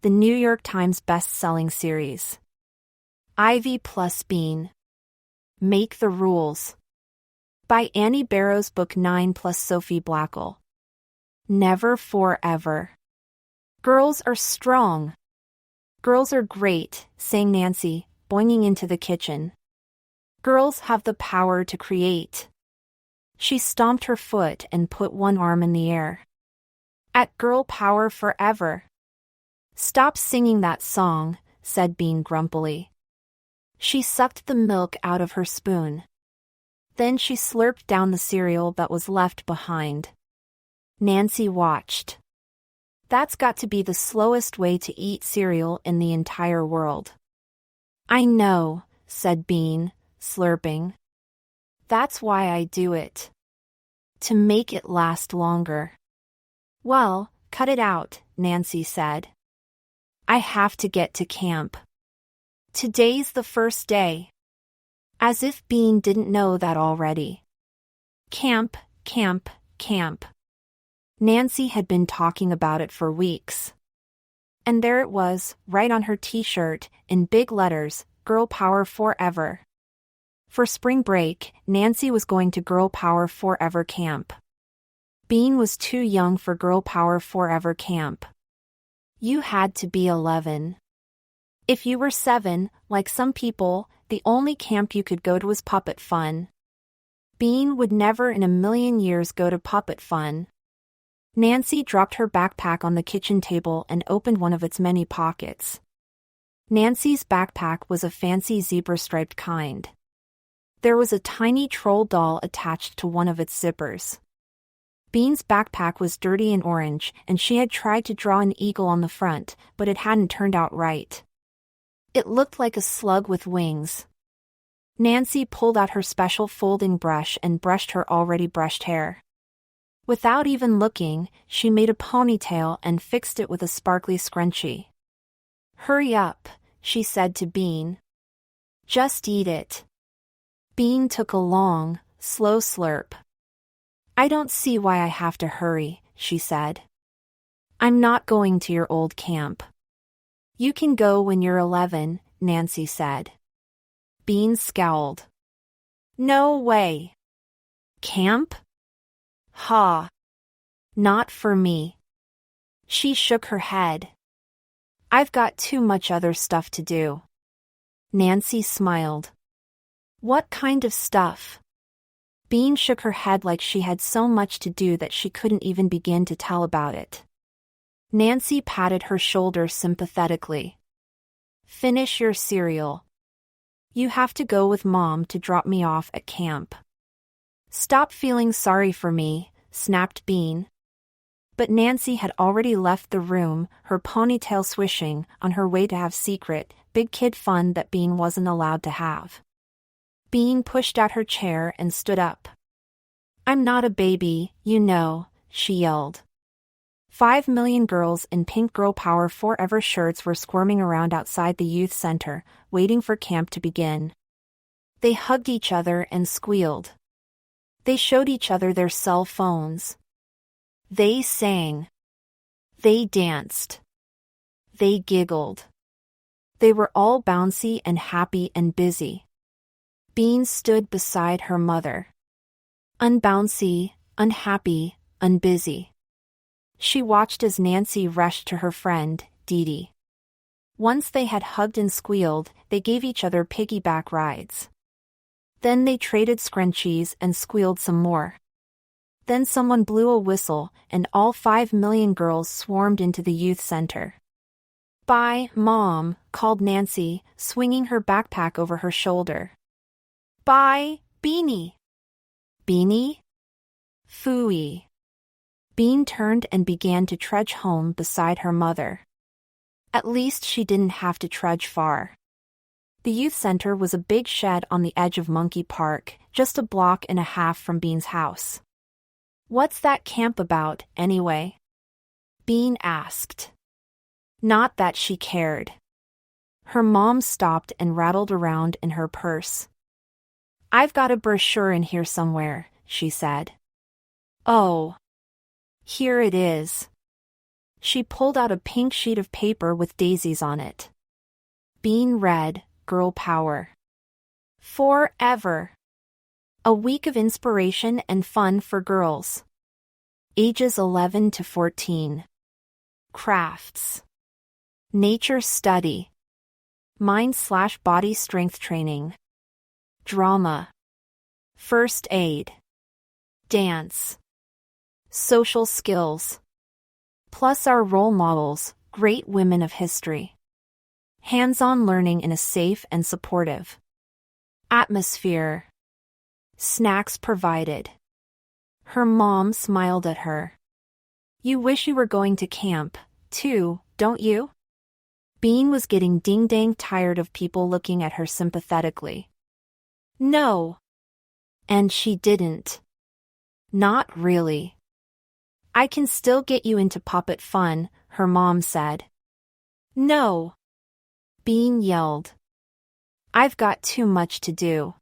the New York Times best-selling series. Ivy plus Bean. Make the Rules. By Annie Barrows, Book 9 plus Sophie Blackall. Never forever. Girls are strong. Girls are great, sang Nancy, boinging into the kitchen. Girls have the power to create. She stomped her foot and put one arm in the air. At Girl Power Forever. Stop singing that song, said Bean grumpily. She sucked the milk out of her spoon. Then she slurped down the cereal that was left behind. Nancy watched. That's got to be the slowest way to eat cereal in the entire world. I know, said Bean, slurping. That's why I do it. To make it last longer. Well, cut it out, Nancy said. I have to get to camp. Today's the first day. As if Bean didn't know that already. Camp, camp, camp. Nancy had been talking about it for weeks. And there it was, right on her t-shirt, in big letters, Girl Power Forever. For spring break, Nancy was going to Girl Power Forever Camp. Bean was too young for Girl Power Forever Camp. You had to be 11. If you were 7, like some people, the only camp you could go to was Puppet Fun. Bean would never in a million years go to Puppet Fun. Nancy dropped her backpack on the kitchen table and opened one of its many pockets. Nancy's backpack was a fancy zebra-striped kind. There was a tiny troll doll attached to one of its zippers. Bean's backpack was dirty and orange, and she had tried to draw an eagle on the front, but it hadn't turned out right. It looked like a slug with wings. Nancy pulled out her special folding brush and brushed her already brushed hair. Without even looking, she made a ponytail and fixed it with a sparkly scrunchie. Hurry up, she said to Bean. Just eat it. Bean took a long, slow slurp. I don't see why I have to hurry, she said. I'm not going to your old camp. You can go when you're 11, Nancy said. Bean scowled. No way. Camp? Ha. Not for me. She shook her head. I've got too much other stuff to do. Nancy smiled. What kind of stuff? Bean shook her head like she had so much to do that she couldn't even begin to tell about it. Nancy patted her shoulder sympathetically. Finish your cereal. You have to go with Mom to drop me off at camp. Stop feeling sorry for me, snapped Bean. But Nancy had already left the room, her ponytail swishing, on her way to have secret, big kid fun that Bean wasn't allowed to have. Bean pushed out her chair and stood up. I'm not a baby, you know, she yelled. 5 million girls in pink Girl Power Forever shirts were squirming around outside the youth center, waiting for camp to begin. They hugged each other and squealed. They showed each other their cell phones. They sang. They danced. They giggled. They were all bouncy and happy and busy. Bean stood beside her mother. Unbouncy, unhappy, unbusy. She watched as Nancy rushed to her friend, Dee Dee. Once they had hugged and squealed, they gave each other piggyback rides. Then they traded scrunchies and squealed some more. Then someone blew a whistle, and all 5 million girls swarmed into the youth center. Bye, Mom, called Nancy, swinging her backpack over her shoulder. Bye, Beanie. Beanie? Phooey. Bean turned and began to trudge home beside her mother. At least she didn't have to trudge far. The youth center was a big shed on the edge of Monkey Park, just a block and a half from Bean's house. What's that camp about, anyway? Bean asked. Not that she cared. Her mom stopped and rattled around in her purse. I've got a brochure in here somewhere, she said. Oh. Here it is. She pulled out a pink sheet of paper with daisies on it. Bean read, Girl Power. Forever. A week of inspiration and fun for girls. Ages 11 to 14. Crafts. Nature study. Mind/body strength training. Drama. First aid. Dance. Social skills. Plus our role models, great women of history. Hands-on learning in a safe and supportive atmosphere. Snacks provided. Her mom smiled at her. You wish you were going to camp, too, don't you? Bean was getting ding-dang tired of people looking at her sympathetically. No. And she didn't. Not really. I can still get you into puppet fun, her mom said. No. Bean yelled. I've got too much to do.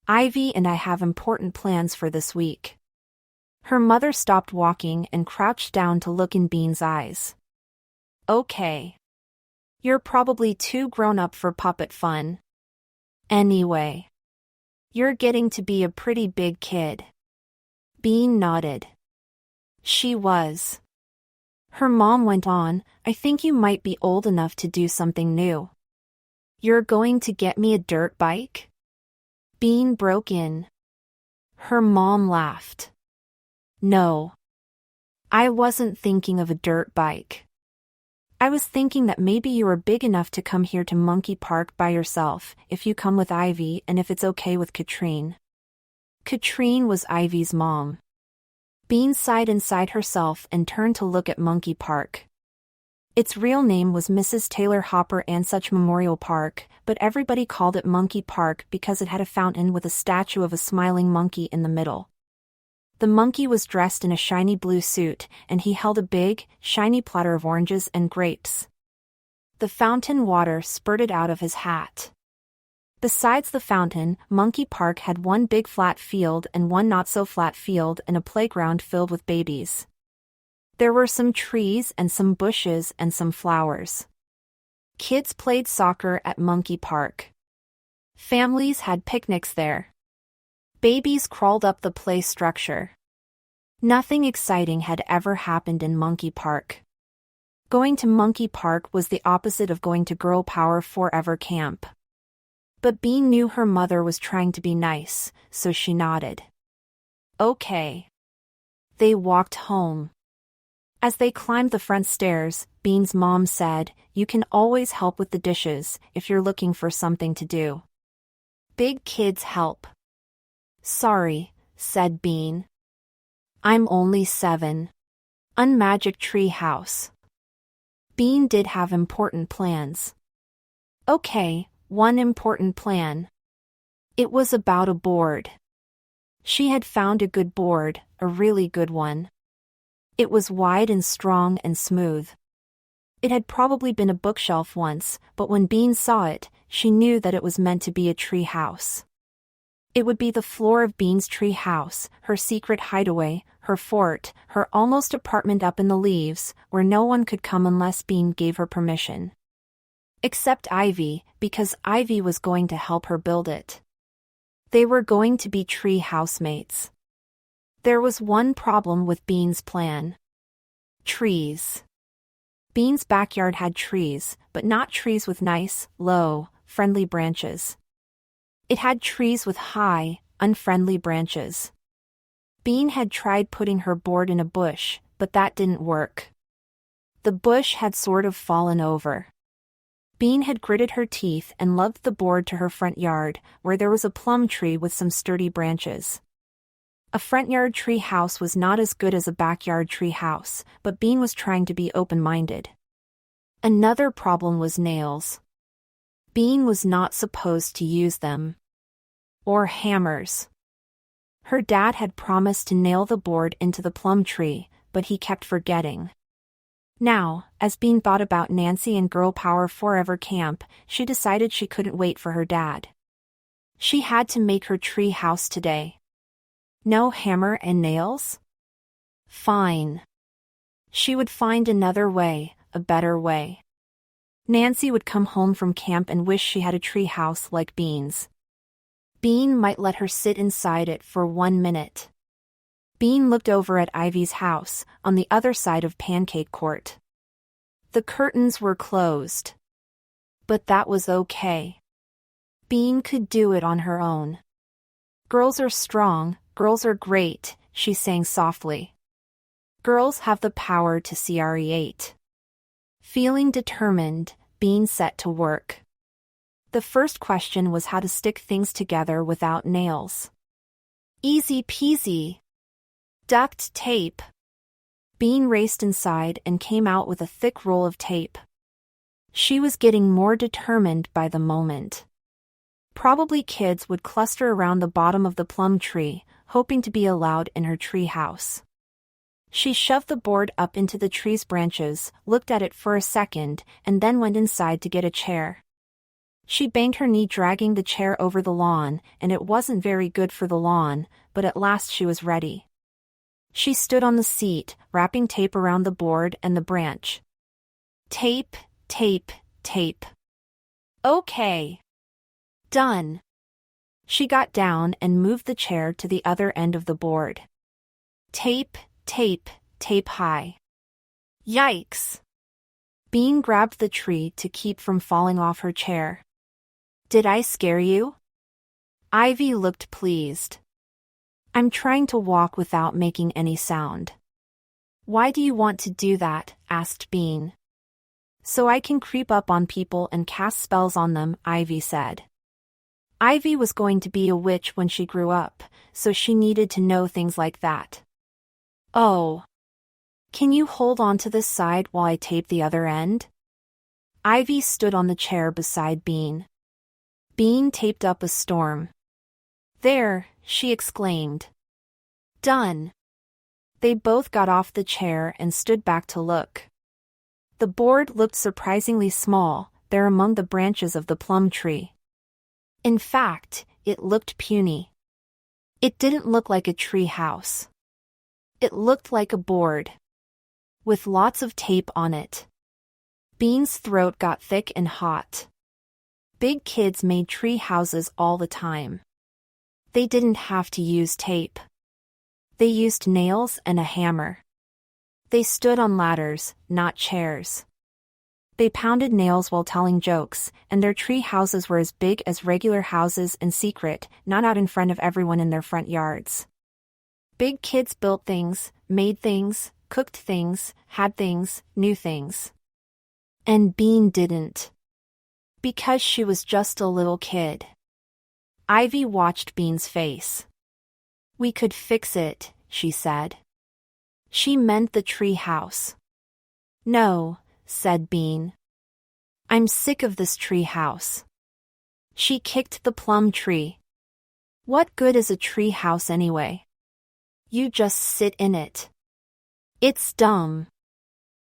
Ivy and I have important plans for this week. Her mother stopped walking and crouched down to look in Bean's eyes. Okay. You're probably too grown up for puppet fun. Anyway. You're getting to be a pretty big kid. Bean nodded. She was. Her mom went on, I think you might be old enough to do something new. You're going to get me a dirt bike? Bean broke in. Her mom laughed. No. I wasn't thinking of a dirt bike. I was thinking that maybe you were big enough to come here to Monkey Park by yourself, if you come with Ivy and if it's okay with Katrine. Katrine was Ivy's mom. Bean sighed inside herself and turned to look at Monkey Park. Its real name was Mrs. Taylor Hopper Ansuch Memorial Park, but everybody called it Monkey Park because it had a fountain with a statue of a smiling monkey in the middle. The monkey was dressed in a shiny blue suit, and he held a big, shiny platter of oranges and grapes. The fountain water spurted out of his hat. Besides the fountain, Monkey Park had one big flat field and one not-so-flat field and a playground filled with babies. There were some trees and some bushes and some flowers. Kids played soccer at Monkey Park. Families had picnics there. Babies crawled up the play structure. Nothing exciting had ever happened in Monkey Park. Going to Monkey Park was the opposite of going to Girl Power Forever Camp. But Bean knew her mother was trying to be nice, so she nodded. Okay. They walked home. As they climbed the front stairs, Bean's mom said, You can always help with the dishes, if you're looking for something to do. Big kids help. Sorry, said Bean. I'm only 7. Unmagic tree house. Bean did have important plans. Okay, one important plan. It was about a board. She had found a good board, a really good one. It was wide and strong and smooth. It had probably been a bookshelf once, but when Bean saw it, she knew that it was meant to be a tree house. It would be the floor of Bean's tree house, her secret hideaway, her fort, her almost apartment up in the leaves, where no one could come unless Bean gave her permission. Except Ivy, because Ivy was going to help her build it. They were going to be tree housemates. There was one problem with Bean's plan. Trees. Bean's backyard had trees, but not trees with nice, low, friendly branches. It had trees with high, unfriendly branches. Bean had tried putting her board in a bush, but that didn't work. The bush had sort of fallen over. Bean had gritted her teeth and lugged the board to her front yard, where there was a plum tree with some sturdy branches. A front yard tree house was not as good as a backyard tree house, but Bean was trying to be open-minded. Another problem was nails. Bean was not supposed to use them. Or hammers. Her dad had promised to nail the board into the plum tree, but he kept forgetting. Now, as Bean thought about Nancy and Girl Power Forever Camp, she decided she couldn't wait for her dad. She had to make her tree house today. No hammer and nails? Fine. She would find another way, a better way. Nancy would come home from camp and wish she had a tree house like Bean's. Bean might let her sit inside it for 1 minute. Bean looked over at Ivy's house, on the other side of Pancake Court. The curtains were closed. But that was okay. Bean could do it on her own. Girls are strong, girls are great, she sang softly. Girls have the power to CRE8. Feeling determined, Bean set to work. The first question was how to stick things together without nails. Easy peasy. Duct tape. Bean raced inside and came out with a thick roll of tape. She was getting more determined by the moment. Probably kids would cluster around the bottom of the plum tree, hoping to be allowed in her tree house. She shoved the board up into the tree's branches, looked at it for a second, and then went inside to get a chair. She banged her knee dragging the chair over the lawn, and it wasn't very good for the lawn, but at last she was ready. She stood on the seat, wrapping tape around the board and the branch. Tape, tape, tape. Okay. Done. She got down and moved the chair to the other end of the board. Tape, tape, tape high. Yikes! Bean grabbed the tree to keep from falling off her chair. Did I scare you? Ivy looked pleased. I'm trying to walk without making any sound. Why do you want to do that? Asked Bean. So I can creep up on people and cast spells on them, Ivy said. Ivy was going to be a witch when she grew up, so she needed to know things like that. Oh. Can you hold on to this side while I tape the other end? Ivy stood on the chair beside Bean. Bean taped up a storm. There, she exclaimed. Done. They both got off the chair and stood back to look. The board looked surprisingly small, there among the branches of the plum tree. In fact, it looked puny. It didn't look like a tree house. It looked like a board. With lots of tape on it. Bean's throat got thick and hot. Big kids made tree houses all the time. They didn't have to use tape. They used nails and a hammer. They stood on ladders, not chairs. They pounded nails while telling jokes, and their tree houses were as big as regular houses in secret, not out in front of everyone in their front yards. Big kids built things, made things, cooked things, had things, knew things. And Bean didn't. Because she was just a little kid. Ivy watched Bean's face. We could fix it, she said. She meant the tree house. No, said Bean. I'm sick of this tree house. She kicked the plum tree. What good is a tree house anyway? You just sit in it. It's dumb.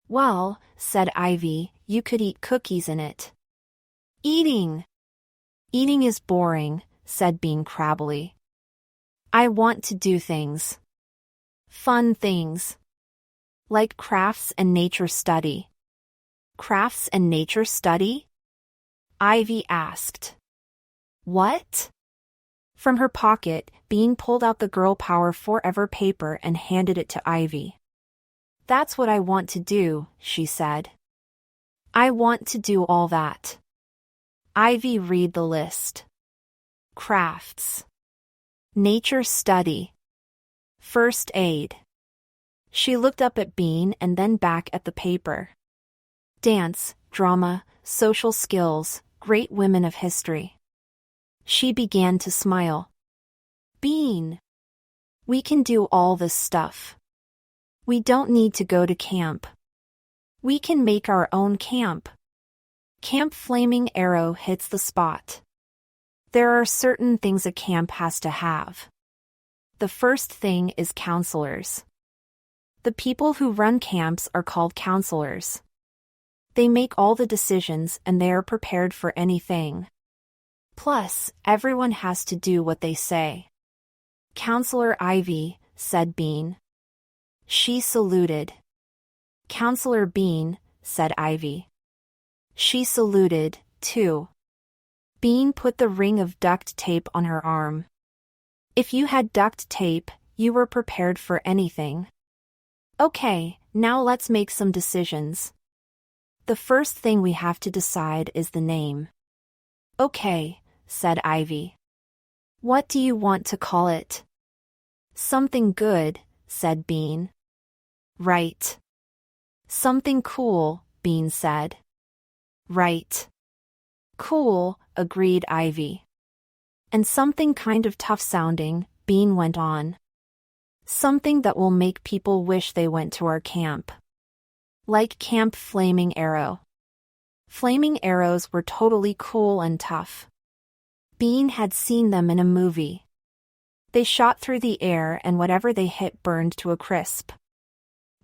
Well, said Ivy, you could eat cookies in it. Eating. Eating is boring, said Bean crabbily. I want to do things. Fun things. Like crafts and nature study. Crafts and nature study? Ivy asked. What? From her pocket, Bean pulled out the Girl Power Forever paper and handed it to Ivy. That's what I want to do, she said. I want to do all that. Ivy read the list. Crafts. Nature study. First aid. She looked up at Bean and then back at the paper. Dance, drama, social skills, great women of history. She began to smile. Bean. We can do all this stuff. We don't need to go to camp. We can make our own camp. Camp Flaming Arrow hits the spot. There are certain things a camp has to have. The first thing is counselors. The people who run camps are called counselors. They make all the decisions and they are prepared for anything. Plus, everyone has to do what they say. Counselor Ivy, said Bean. She saluted. Counselor Bean, said Ivy. She saluted, too. Bean put the ring of duct tape on her arm. If you had duct tape, you were prepared for anything. Okay, now let's make some decisions. The first thing we have to decide is the name. Okay, said Ivy. What do you want to call it? Something good, said Bean. Right. Something cool, Bean said. Right. Cool, agreed Ivy. And something kind of tough sounding, Bean went on. Something that will make people wish they went to our camp. Like Camp Flaming Arrow. Flaming arrows were totally cool and tough. Bean had seen them in a movie. They shot through the air and whatever they hit burned to a crisp.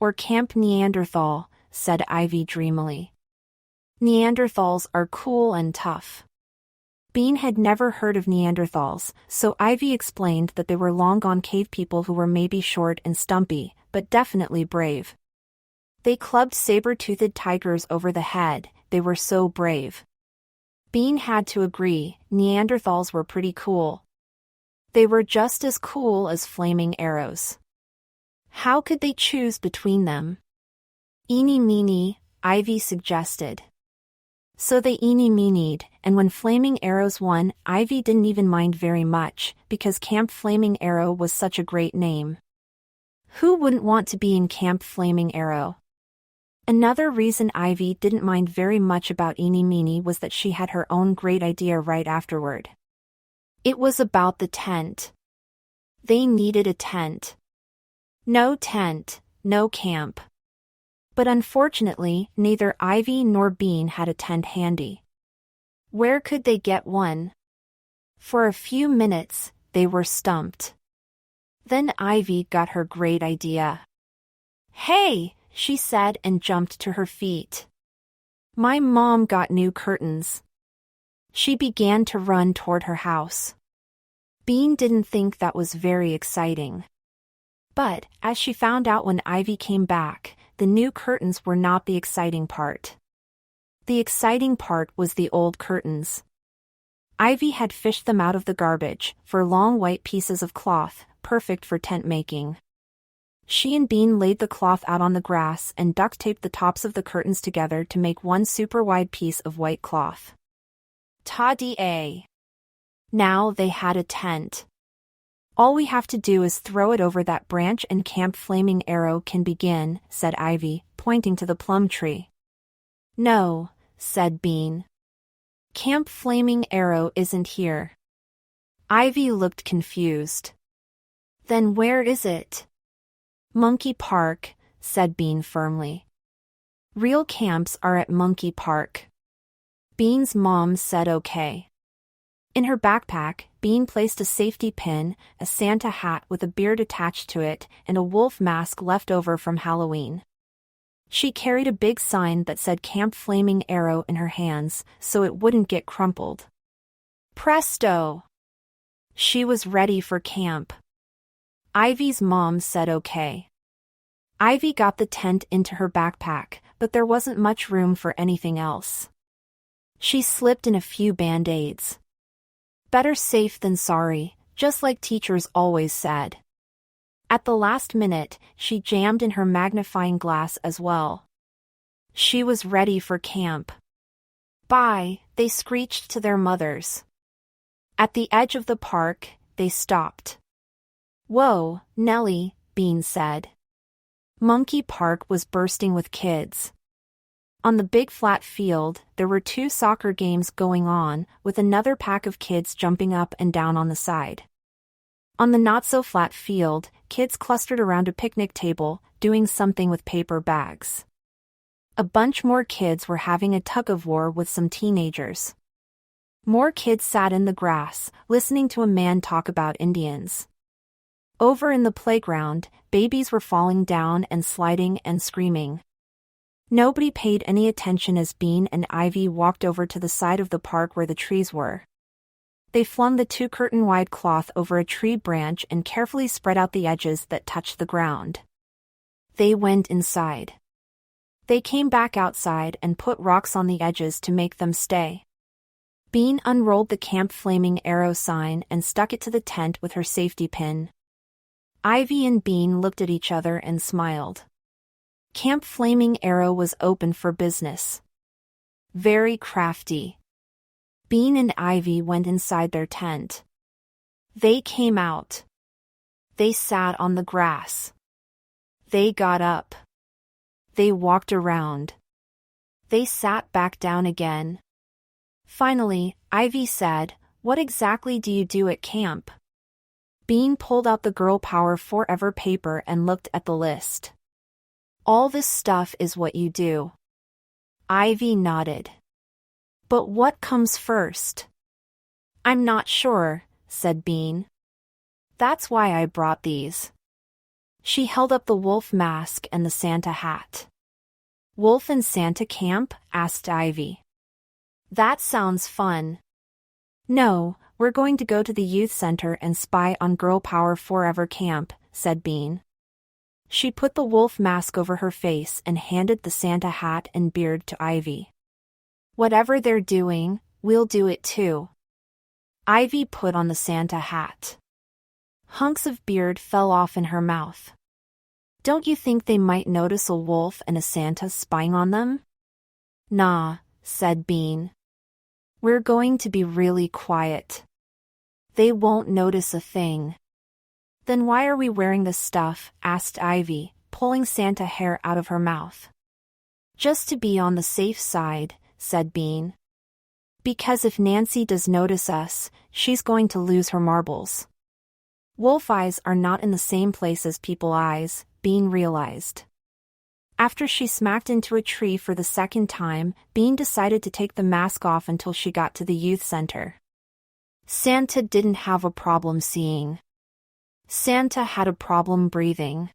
Or Camp Neanderthal, said Ivy dreamily. Neanderthals are cool and tough. Bean had never heard of Neanderthals, so Ivy explained that they were long-gone cave people who were maybe short and stumpy, but definitely brave. They clubbed saber-toothed tigers over the head, they were so brave. Bean had to agree, Neanderthals were pretty cool. They were just as cool as flaming arrows. How could they choose between them? Eeny meeny, Ivy suggested. So they eeny-meenied, and when Flaming Arrows won, Ivy didn't even mind very much, because Camp Flaming Arrow was such a great name. Who wouldn't want to be in Camp Flaming Arrow? Another reason Ivy didn't mind very much about eeny-meeny was that she had her own great idea right afterward. It was about the tent. They needed a tent. No tent, no camp. But unfortunately, neither Ivy nor Bean had a tent handy. Where could they get one? For a few minutes, they were stumped. Then Ivy got her great idea. Hey, she said and jumped to her feet. My mom got new curtains. She began to run toward her house. Bean didn't think that was very exciting. But, as she found out when Ivy came back, the new curtains were not the exciting part. The exciting part was the old curtains. Ivy had fished them out of the garbage, for long white pieces of cloth, perfect for tent making. She and Bean laid the cloth out on the grass and duct-taped the tops of the curtains together to make one super-wide piece of white cloth. Ta-da! Now they had a tent. All we have to do is throw it over that branch and Camp Flaming Arrow can begin, said Ivy, pointing to the plum tree. No, said Bean. Camp Flaming Arrow isn't here. Ivy looked confused. Then where is it? Monkey Park, said Bean firmly. Real camps are at Monkey Park. Bean's mom said okay. In her backpack, Bean placed a safety pin, a Santa hat with a beard attached to it, and a wolf mask left over from Halloween. She carried a big sign that said Camp Flaming Arrow in her hands, so it wouldn't get crumpled. Presto! She was ready for camp. Ivy's mom said okay. Ivy got the tent into her backpack, but there wasn't much room for anything else. She slipped in a few band-aids. Better safe than sorry, just like teachers always said. At the last minute, she jammed in her magnifying glass as well. She was ready for camp. Bye, they screeched to their mothers. At the edge of the park, they stopped. Whoa, Nellie, Bean said. Monkey Park was bursting with kids. On the big flat field, there were 2 soccer games going on, with another pack of kids jumping up and down on the side. On the not-so-flat field, kids clustered around a picnic table, doing something with paper bags. A bunch more kids were having a tug-of-war with some teenagers. More kids sat in the grass, listening to a man talk about Indians. Over in the playground, babies were falling down and sliding and screaming. Nobody paid any attention as Bean and Ivy walked over to the side of the park where the trees were. They flung the 2 curtain-wide cloth over a tree branch and carefully spread out the edges that touched the ground. They went inside. They came back outside and put rocks on the edges to make them stay. Bean unrolled the Camp Flaming Arrow sign and stuck it to the tent with her safety pin. Ivy and Bean looked at each other and smiled. Camp Flaming Arrow was open for business. Very crafty. Bean and Ivy went inside their tent. They came out. They sat on the grass. They got up. They walked around. They sat back down again. Finally, Ivy said, "What exactly do you do at camp?" Bean pulled out the Girl Power Forever paper and looked at the list. "All this stuff is what you do." Ivy nodded. "But what comes first?" "I'm not sure," said Bean. "That's why I brought these." She held up the wolf mask and the Santa hat. "Wolf and Santa camp?" asked Ivy. "That sounds fun." "No, we're going to go to the youth center and spy on Girl Power Forever camp," said Bean. She put the wolf mask over her face and handed the Santa hat and beard to Ivy. "Whatever they're doing, we'll do it too." Ivy put on the Santa hat. Hunks of beard fell off in her mouth. "Don't you think they might notice a wolf and a Santa spying on them?" "Nah," said Bean. "We're going to be really quiet. They won't notice a thing." "Then why are we wearing this stuff?" asked Ivy, pulling Santa hair out of her mouth. "Just to be on the safe side," said Bean. "Because if Nancy does notice us, she's going to lose her marbles." Wolf eyes are not in the same place as people eyes, Bean realized. After she smacked into a tree for the second time, Bean decided to take the mask off until she got to the youth center. Santa didn't have a problem seeing. Santa had a problem breathing.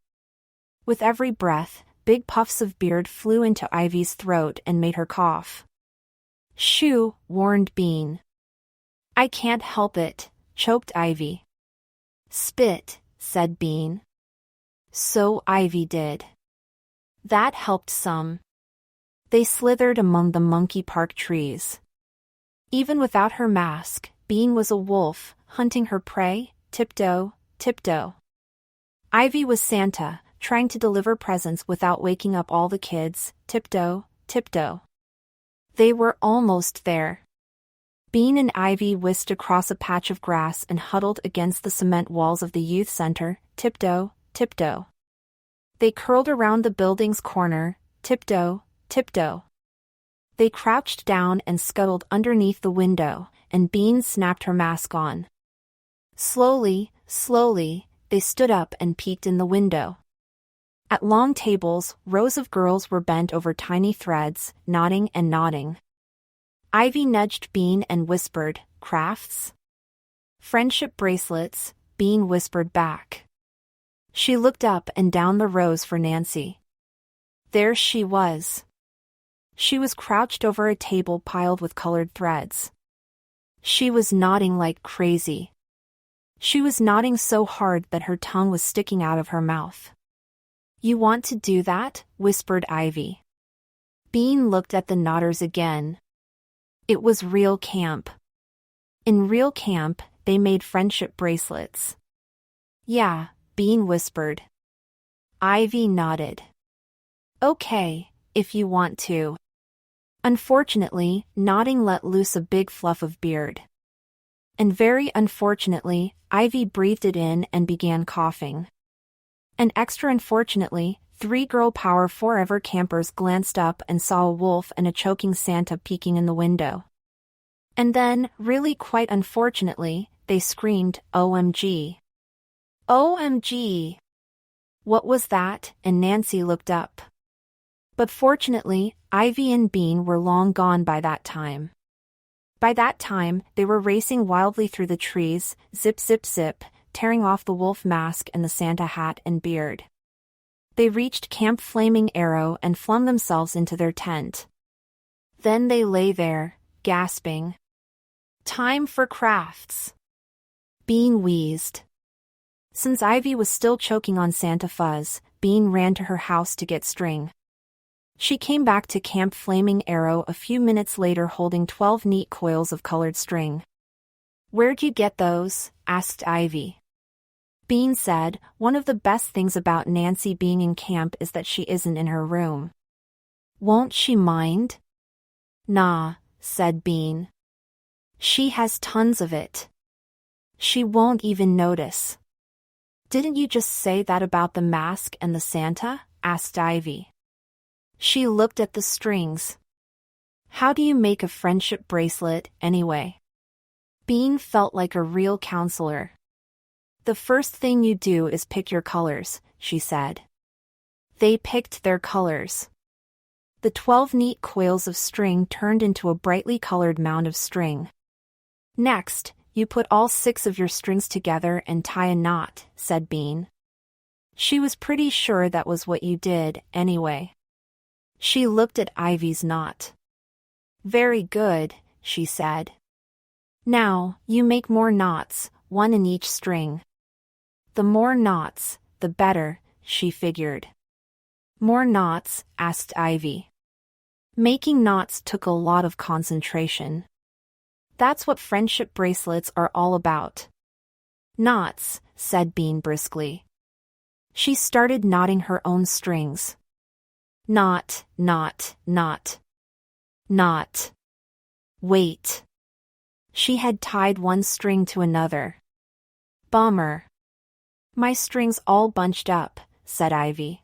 With every breath, big puffs of beard flew into Ivy's throat and made her cough. "Shoo," warned Bean. "I can't help it," choked Ivy. "Spit," said Bean. So Ivy did. That helped some. They slithered among the monkey park trees. Even without her mask, Bean was a wolf, hunting her prey, tiptoe, tiptoe. Ivy was Santa, trying to deliver presents without waking up all the kids, tiptoe, tiptoe. They were almost there. Bean and Ivy whisked across a patch of grass and huddled against the cement walls of the youth center, tiptoe, tiptoe. They curled around the building's corner, tiptoe, tiptoe. They crouched down and scuttled underneath the window, and Bean snapped her mask on. Slowly, slowly, they stood up and peeked in the window. At long tables, rows of girls were bent over tiny threads, nodding and nodding. Ivy nudged Bean and whispered, "Crafts?" "Friendship bracelets," Bean whispered back. She looked up and down the rows for Nancy. There she was. She was crouched over a table piled with colored threads. She was nodding like crazy. She was nodding so hard that her tongue was sticking out of her mouth. "You want to do that?" whispered Ivy. Bean looked at the nodders again. It was real camp. In real camp, they made friendship bracelets. "Yeah," Bean whispered. Ivy nodded. "Okay, if you want to." Unfortunately, nodding let loose a big fluff of beard. And very unfortunately, Ivy breathed it in and began coughing. And extra unfortunately, 3 Girl Power Forever campers glanced up and saw a wolf and a choking Santa peeking in the window. And then, really quite unfortunately, they screamed, "OMG! OMG!" What was that? And Nancy looked up. But fortunately, Ivy and Bean were long gone by that time. By that time, they were racing wildly through the trees, zip zip zip, tearing off the wolf mask and the Santa hat and beard. They reached Camp Flaming Arrow and flung themselves into their tent. Then they lay there, gasping. "Time for crafts." Bean wheezed. Since Ivy was still choking on Santa Fuzz, Bean ran to her house to get string. She came back to Camp Flaming Arrow a few minutes later holding 12 neat coils of colored string. "Where'd you get those?" asked Ivy. Bean said, "One of the best things about Nancy being in camp is that she isn't in her room." "Won't she mind?" "Nah," said Bean. "She has tons of it. She won't even notice." "Didn't you just say that about the mask and the Santa?" asked Ivy. She looked at the strings. "How do you make a friendship bracelet, anyway?" Bean felt like a real counselor. "The first thing you do is pick your colors," she said. They picked their colors. The 12 neat coils of string turned into a brightly colored mound of string. "Next, you put all 6 of your strings together and tie a knot," said Bean. She was pretty sure that was what you did, anyway. She looked at Ivy's knot. "Very good," she said. "Now, you make more knots, 1 in each string." The more knots, the better, she figured. "More knots?" asked Ivy. Making knots took a lot of concentration. That's what friendship bracelets are all about. "Knots," said Bean briskly. She started knotting her own strings. Knot, knot, knot. Knot. Wait. She had tied one string to another. "Bummer. My string's all bunched up," said Ivy.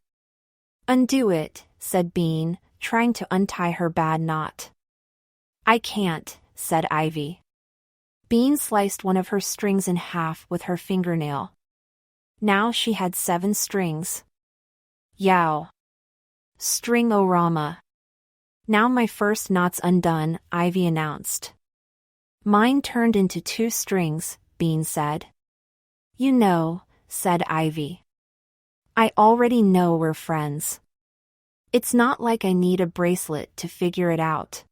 "Undo it," said Bean, trying to untie her bad knot. "I can't," said Ivy. Bean sliced one of her strings in half with her fingernail. Now she had 7 strings. Yow. String-o-rama. "Now my first knot's undone," Ivy announced. "Mine turned into 2 strings," Bean said. "You know," said Ivy. "I already know we're friends. It's not like I need a bracelet to figure it out."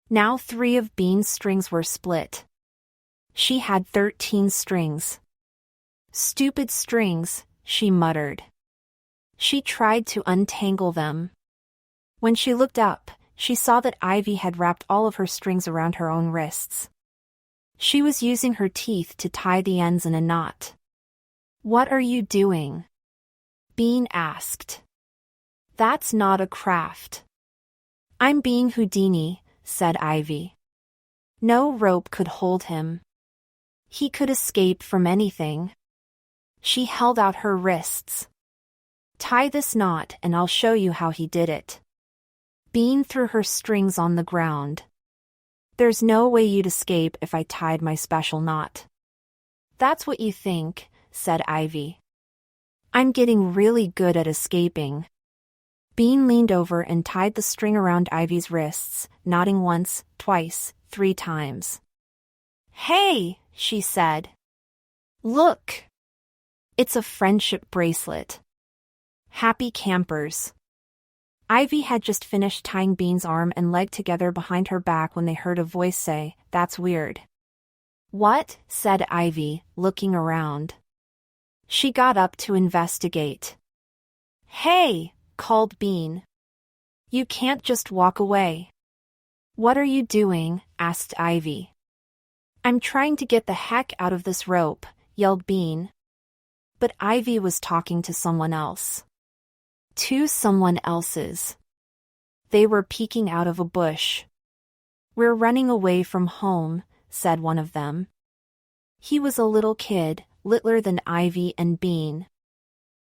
Now 3 of Bean's strings were split. She had 13 strings. "Stupid strings," she muttered. She tried to untangle them. When she looked up, she saw that Ivy had wrapped all of her strings around her own wrists. She was using her teeth to tie the ends in a knot. "What are you doing?" Bean asked. "That's not a craft." "I'm being Houdini," said Ivy. No rope could hold him. He could escape from anything. She held out her wrists. "Tie this knot and I'll show you how he did it." Bean threw her strings on the ground. "There's no way you'd escape if I tied my special knot." "That's what you think," said Ivy. "I'm getting really good at escaping." Bean leaned over and tied the string around Ivy's wrists, knotting once, twice, 3 times. "Hey," she said. "Look! It's a friendship bracelet." Happy campers. Ivy had just finished tying Bean's arm and leg together behind her back when they heard a voice say, "That's weird." "What?" said Ivy, looking around. She got up to investigate. "Hey!" called Bean. "You can't just walk away." "What are you doing?" asked Ivy. "I'm trying to get the heck out of this rope," yelled Bean. But Ivy was talking to someone else. 2 someone elses. They were peeking out of a bush. "We're running away from home," said one of them. He was a little kid, littler than Ivy and Bean.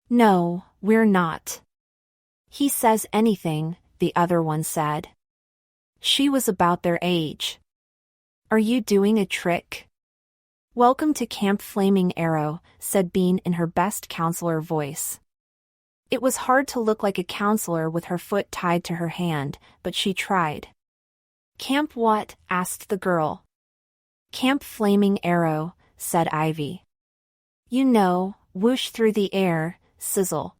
"No, we're not." "He says anything," the other one said. She was about their age. "Are you doing a trick?" "Welcome to Camp Flaming Arrow," said Bean in her best counselor voice. It was hard to look like a counselor with her foot tied to her hand, but she tried. "Camp what?" asked the girl. "Camp Flaming Arrow," said Ivy. "You know, whoosh through the air, sizzle."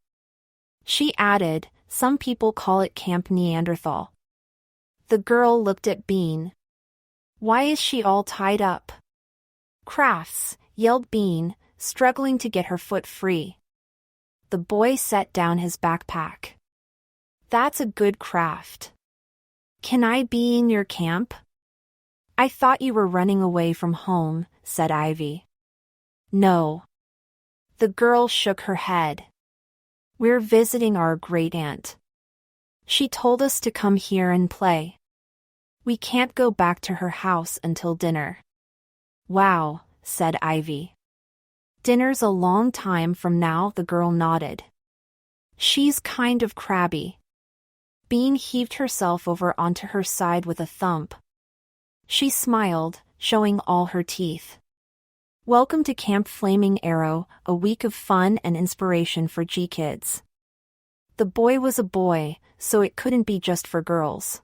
She added, "Some people call it Camp Neanderthal." The girl looked at Bean. "Why is she all tied up?" "Crafts," yelled Bean, struggling to get her foot free. The boy set down his backpack. That's a good craft. Can I be in your camp? I thought you were running away from home, said Ivy. No. The girl shook her head. We're visiting our great-aunt. She told us to come here and play. We can't go back to her house until dinner. Wow, said Ivy. Dinner's a long time from now, the girl nodded. She's kind of crabby. Bean heaved herself over onto her side with a thump. She smiled, showing all her teeth. Welcome to Camp Flaming Arrow, a week of fun and inspiration for G-kids. The boy was a boy, so it couldn't be just for girls.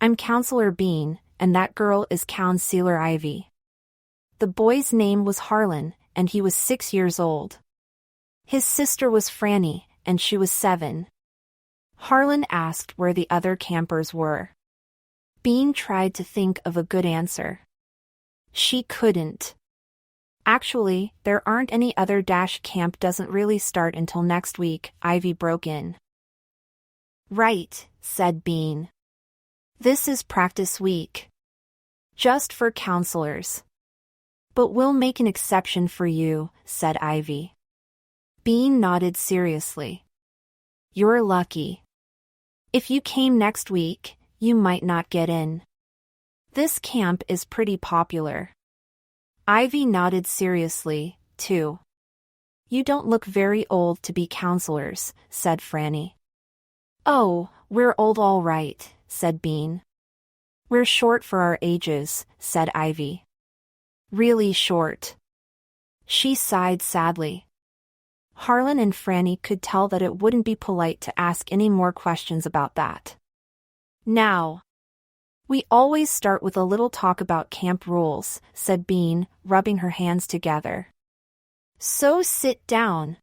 I'm Counselor Bean, and that girl is Counselor Ivy. The boy's name was Harlan, and he was 6 years old. His sister was Franny, and she was 7. Harlan asked where the other campers were. Bean tried to think of a good answer. She couldn't. Actually, there aren't any other - camp doesn't really start until next week, Ivy broke in. Right, said Bean. This is practice week. Just for counselors. But we'll make an exception for you, said Ivy. Bean nodded seriously. You're lucky. If you came next week, you might not get in. This camp is pretty popular. Ivy nodded seriously, too. You don't look very old to be counselors, said Franny. Oh, we're old all right, said Bean. We're short for our ages, said Ivy. Really short. She sighed sadly. Harlan and Franny could tell that it wouldn't be polite to ask any more questions about that. Now, we always start with a little talk about camp rules, said Bean, rubbing her hands together. So sit down.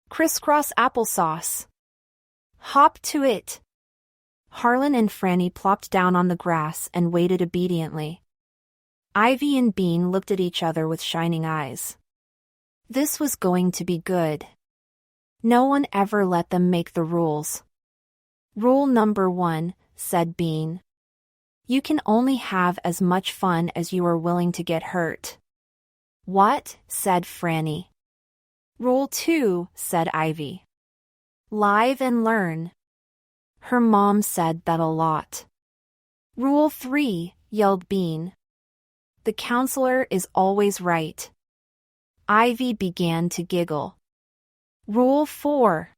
Crisscross applesauce. Hop to it. Harlan and Franny plopped down on the grass and waited obediently. Ivy and Bean looked at each other with shining eyes. This was going to be good. No one ever let them make the rules. Rule number 1, said Bean. You can only have as much fun as you are willing to get hurt. What? Said Franny. Rule 2, said Ivy. Live and learn. Her mom said that a lot. Rule 3, yelled Bean. The counselor is always right. Ivy began to giggle. Rule 4.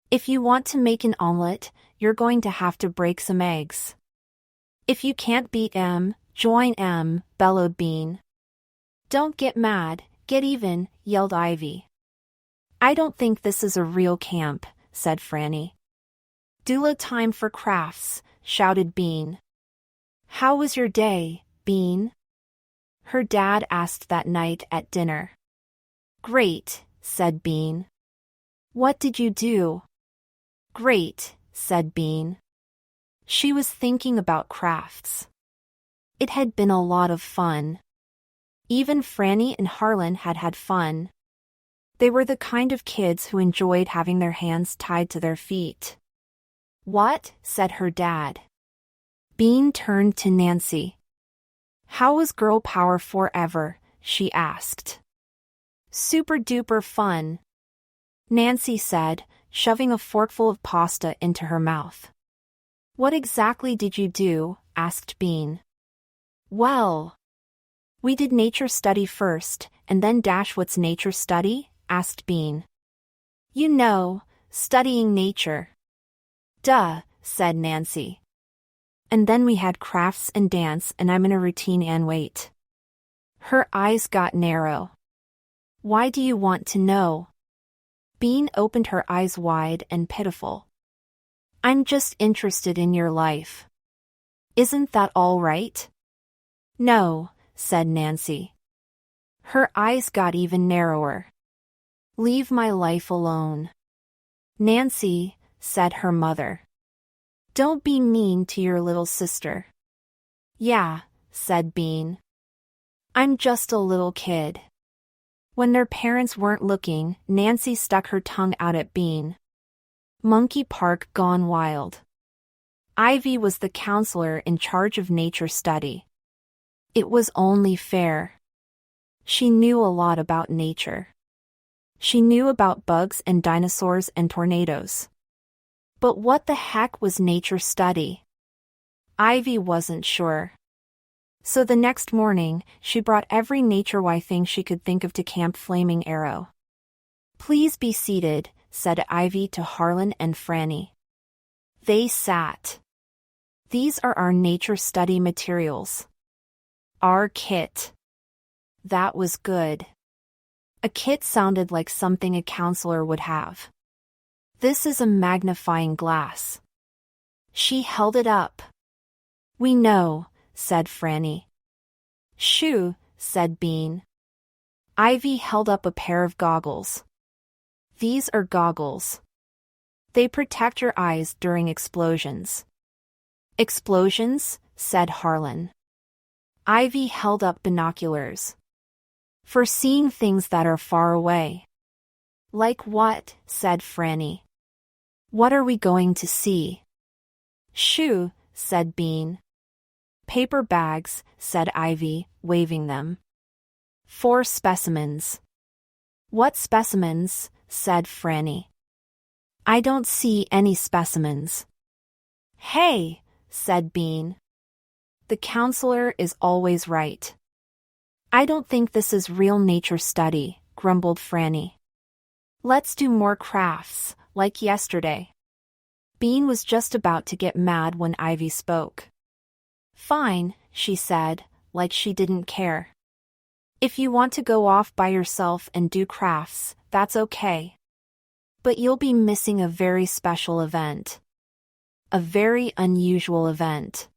If you want to make an omelet, you're going to have to break some eggs. If you can't beat M, join M, bellowed Bean. Don't get mad, get even, yelled Ivy. I don't think this is a real camp, said Franny. Doula time for crafts, shouted Bean. How was your day, Bean? Her dad asked that night at dinner. Great, said Bean. What did you do? Great, said Bean. She was thinking about crafts. It had been a lot of fun. Even Franny and Harlan had had fun. They were the kind of kids who enjoyed having their hands tied to their feet. What? Said her dad. Bean turned to Nancy. How was girl power forever? She asked. Super duper fun, Nancy said, shoving a forkful of pasta into her mouth. What exactly did you do? Asked Bean. Well, we did nature study first, and then - what's nature study? Asked Bean. You know, studying nature. Duh, said Nancy. And then we had crafts and dance, and I'm in a routine and wait. Her eyes got narrow. Why do you want to know? Bean opened her eyes wide and pitiful. I'm just interested in your life. Isn't that all right? No, said Nancy. Her eyes got even narrower. Leave my life alone. Nancy, said her mother. Don't be mean to your little sister. Yeah, said Bean. I'm just a little kid. When their parents weren't looking, Nancy stuck her tongue out at Bean. Monkey Park Gone Wild. Ivy was the counselor in charge of nature study. It was only fair. She knew a lot about nature. She knew about bugs and dinosaurs and tornadoes. But what the heck was nature study? Ivy wasn't sure. So the next morning, she brought every nature-y thing she could think of to Camp Flaming Arrow. "Please be seated," said Ivy to Harlan and Franny. They sat. "These are our nature study materials. Our kit." That was good. A kit sounded like something a counselor would have. "This is a magnifying glass." She held it up. "We know," said Franny. "Shoo," said Bean. Ivy held up a pair of goggles. "These are goggles. They protect your eyes during explosions." "Explosions?" said Harlan. Ivy held up binoculars. "For seeing things that are far away." "Like what?" said Franny. "What are we going to see?" "Shoo," said Bean. "Paper bags," said Ivy, waving them. "4 specimens." "What specimens?" said Franny. "I don't see any specimens." "Hey," said Bean. "The counselor is always right." "I don't think this is real nature study," grumbled Franny. "Let's do more crafts, like yesterday." Bean was just about to get mad when Ivy spoke. "Fine," she said, like she didn't care. "If you want to go off by yourself and do crafts, that's okay. But you'll be missing a very special event. A very unusual event."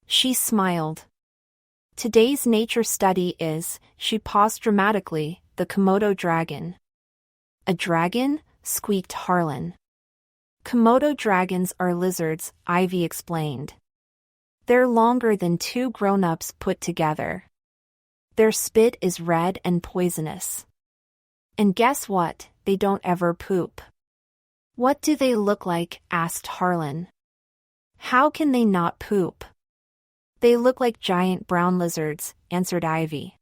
She smiled. "Today's nature study is," she paused dramatically, "the Komodo dragon." "A dragon?" squeaked Harlan. "Komodo dragons are lizards," Ivy explained. "They're longer than 2 grown-ups put together. Their spit is red and poisonous. And guess what? They don't ever poop." "What do they look like?" asked Harlan. "How can they not poop?" "They look like giant brown lizards," answered Ivy.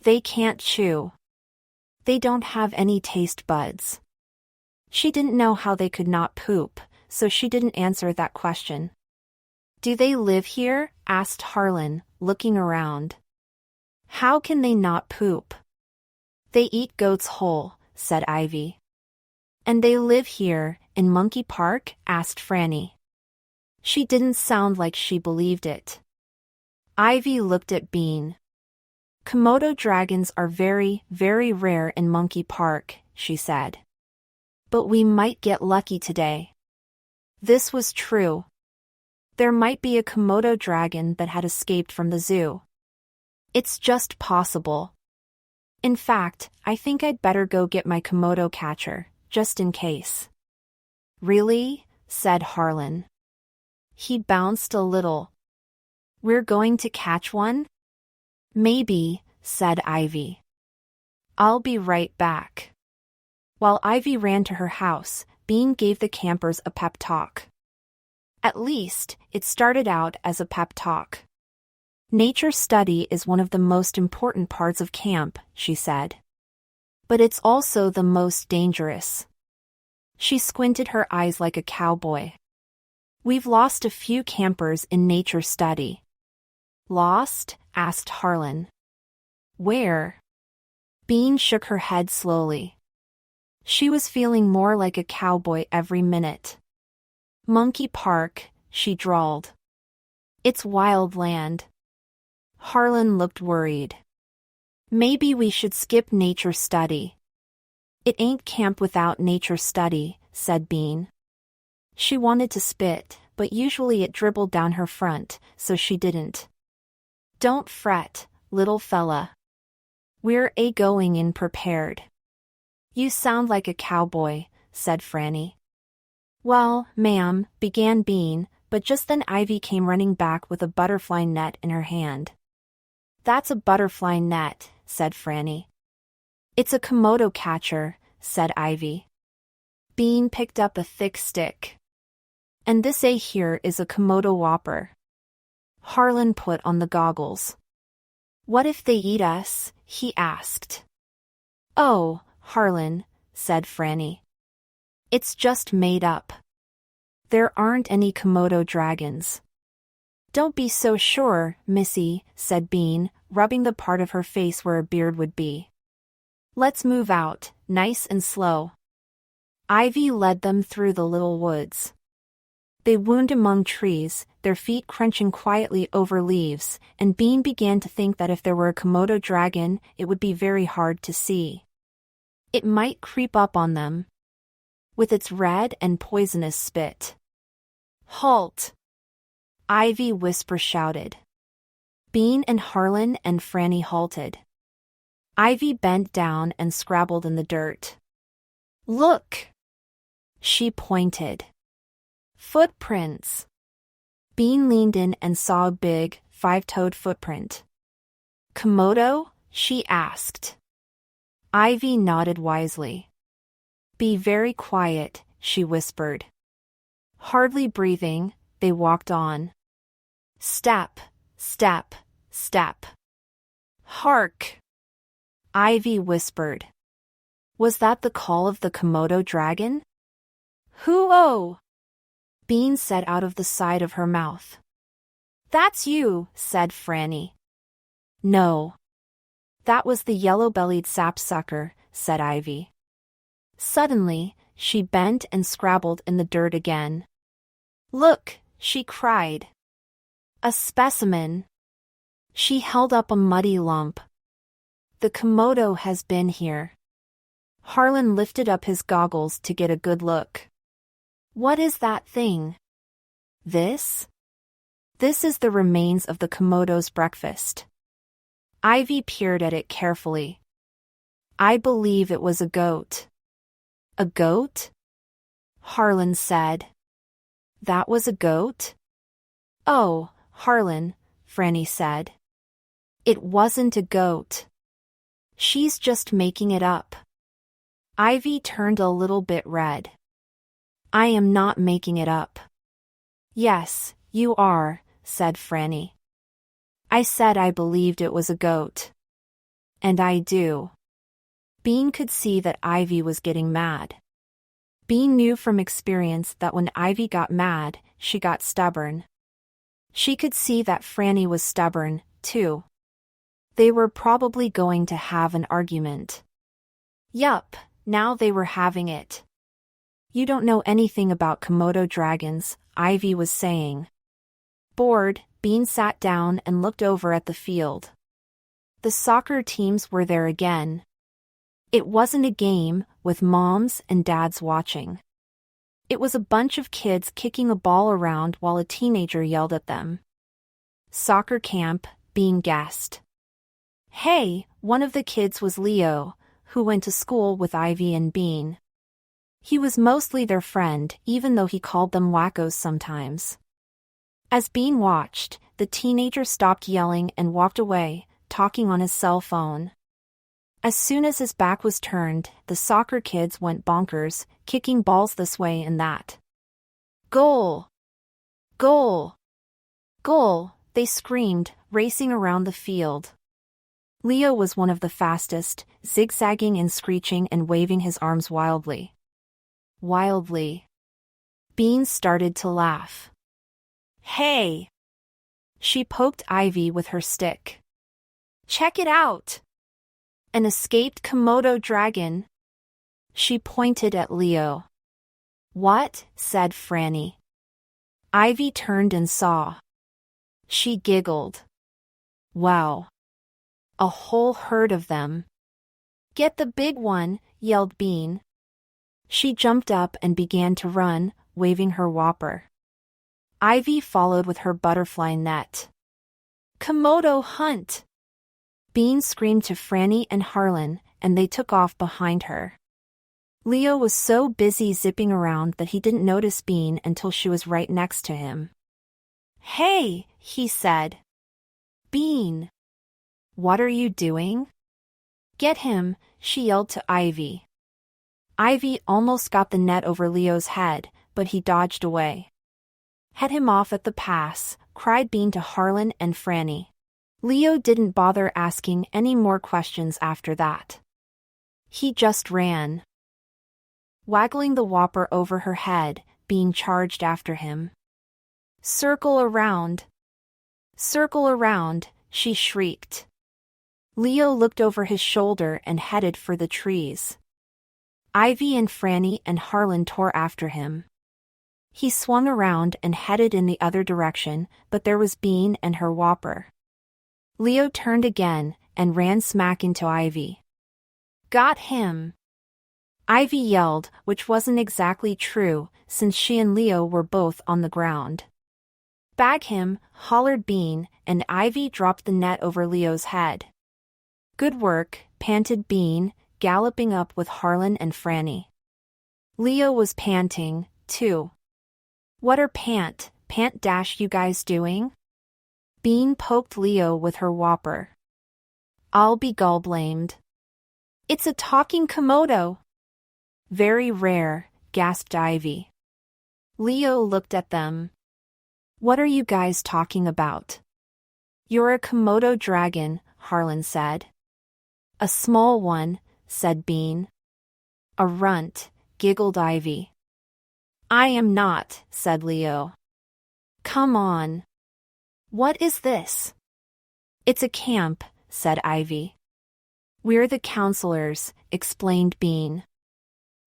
"They can't chew. They don't have any taste buds." She didn't know how they could not poop, so she didn't answer that question. "Do they live here?" asked Harlan, looking around. "How can they not poop?" "They eat goats whole," said Ivy. "And they live here, in Monkey Park?" asked Franny. She didn't sound like she believed it. Ivy looked at Bean. "Komodo dragons are very, very rare in Monkey Park," she said. "But we might get lucky today." This was true. There might be a Komodo dragon that had escaped from the zoo. It's just possible. In fact, I think I'd better go get my Komodo catcher, just in case. "Really?" said Harlan. He bounced a little. "We're going to catch one?" "Maybe," said Ivy. "I'll be right back." While Ivy ran to her house, Bean gave the campers a pep talk. At least, it started out as a pep talk. "Nature study is one of the most important parts of camp," she said. "But it's also the most dangerous." She squinted her eyes like a cowboy. "We've lost a few campers in nature study." "Lost?" asked Harlan. "Where?" Bean shook her head slowly. She was feeling more like a cowboy every minute. "Monkey Park," she drawled. "It's wild land." Harlan looked worried. "Maybe we should skip nature study." "It ain't camp without nature study," said Bean. She wanted to spit, but usually it dribbled down her front, so she didn't. "Don't fret, little fella. We're going in prepared." "You sound like a cowboy," said Franny. "Well, ma'am," began Bean, but just then Ivy came running back with a butterfly net in her hand. "That's a butterfly net," said Franny. "It's a Komodo catcher," said Ivy. Bean picked up a thick stick. And this here is a Komodo whopper. Harlan put on the goggles. What if they eat us? He asked. Oh, Harlan, said Franny. It's just made up. There aren't any Komodo dragons. Don't be so sure, Missy, said Bean, rubbing the part of her face where a beard would be. Let's move out, nice and slow. Ivy led them through the little woods. They wound among trees, their feet crunching quietly over leaves, and Bean began to think that if there were a Komodo dragon, it would be very hard to see. It might creep up on them with its red and poisonous spit. Halt! Ivy whisper shouted. Bean and Harlan and Franny halted. Ivy bent down and scrabbled in the dirt. Look! She pointed. Footprints! Bean leaned in and saw a big, five-toed footprint. Komodo? She asked. Ivy nodded wisely. Be very quiet, she whispered. Hardly breathing, they walked on. Step, step, step. Hark! Ivy whispered. Was that the call of the Komodo dragon? Hoo-oh! Bean said out of the side of her mouth. That's you, said Franny. No. That was the yellow-bellied sapsucker, said Ivy. Suddenly, she bent and scrabbled in the dirt again. Look, she cried. A specimen. She held up a muddy lump. The Komodo has been here. Harlan lifted up his goggles to get a good look. What is that thing? This? This is the remains of the Komodo's breakfast. Ivy peered at it carefully. I believe it was a goat. A goat? Harlan said. That was a goat? Oh, Harlan, Franny said. It wasn't a goat. She's just making it up. Ivy turned a little bit red. I am not making it up. Yes, you are, said Franny. I said I believed it was a goat. And I do. Bean could see that Ivy was getting mad. Bean knew from experience that when Ivy got mad, she got stubborn. She could see that Franny was stubborn, too. They were probably going to have an argument. Yup, now they were having it. You don't know anything about Komodo dragons, Ivy was saying. Bored, Bean sat down and looked over at the field. The soccer teams were there again. It wasn't a game, with moms and dads watching. It was a bunch of kids kicking a ball around while a teenager yelled at them. Soccer camp, Bean guessed. Hey, one of the kids was Leo, who went to school with Ivy and Bean. He was mostly their friend, even though he called them wackos sometimes. As Bean watched, the teenager stopped yelling and walked away, talking on his cell phone. As soon as his back was turned, the soccer kids went bonkers, kicking balls this way and that. Goal! Goal! Goal! They screamed, racing around the field. Leo was one of the fastest, zigzagging and screeching and waving his arms wildly. Wildly. Bean started to laugh. Hey! She poked Ivy with her stick. Check it out! An escaped Komodo dragon. She pointed at Leo. What? Said Franny. Ivy turned and saw. She giggled. Wow. A whole herd of them. Get the big one, yelled Bean. She jumped up and began to run, waving her whopper. Ivy followed with her butterfly net. Komodo hunt! Bean screamed to Franny and Harlan, and they took off behind her. Leo was so busy zipping around that he didn't notice Bean until she was right next to him. Hey, he said. Bean! What are you doing? Get him, she yelled to Ivy. Ivy almost got the net over Leo's head, but he dodged away. Head him off at the pass, cried Bean to Harlan and Franny. Leo didn't bother asking any more questions after that. He just ran. Waggling the whopper over her head, Bean charged after him. Circle around! Circle around! She shrieked. Leo looked over his shoulder and headed for the trees. Ivy and Franny and Harlan tore after him. He swung around and headed in the other direction, but there was Bean and her whopper. Leo turned again and ran smack into Ivy. Got him! Ivy yelled, which wasn't exactly true, since she and Leo were both on the ground. Bag him, hollered Bean, and Ivy dropped the net over Leo's head. Good work, panted Bean, galloping up with Harlan and Franny. Leo was panting, too. What are pant dash you guys doing? Bean poked Leo with her whopper. I'll be gall-blamed. It's a talking Komodo. Very rare, gasped Ivy. Leo looked at them. What are you guys talking about? You're a Komodo dragon, Harlan said. A small one, said Bean. A runt, giggled Ivy. I am not, said Leo. Come on. What is this? It's a camp, said Ivy. We're the counselors, explained Bean.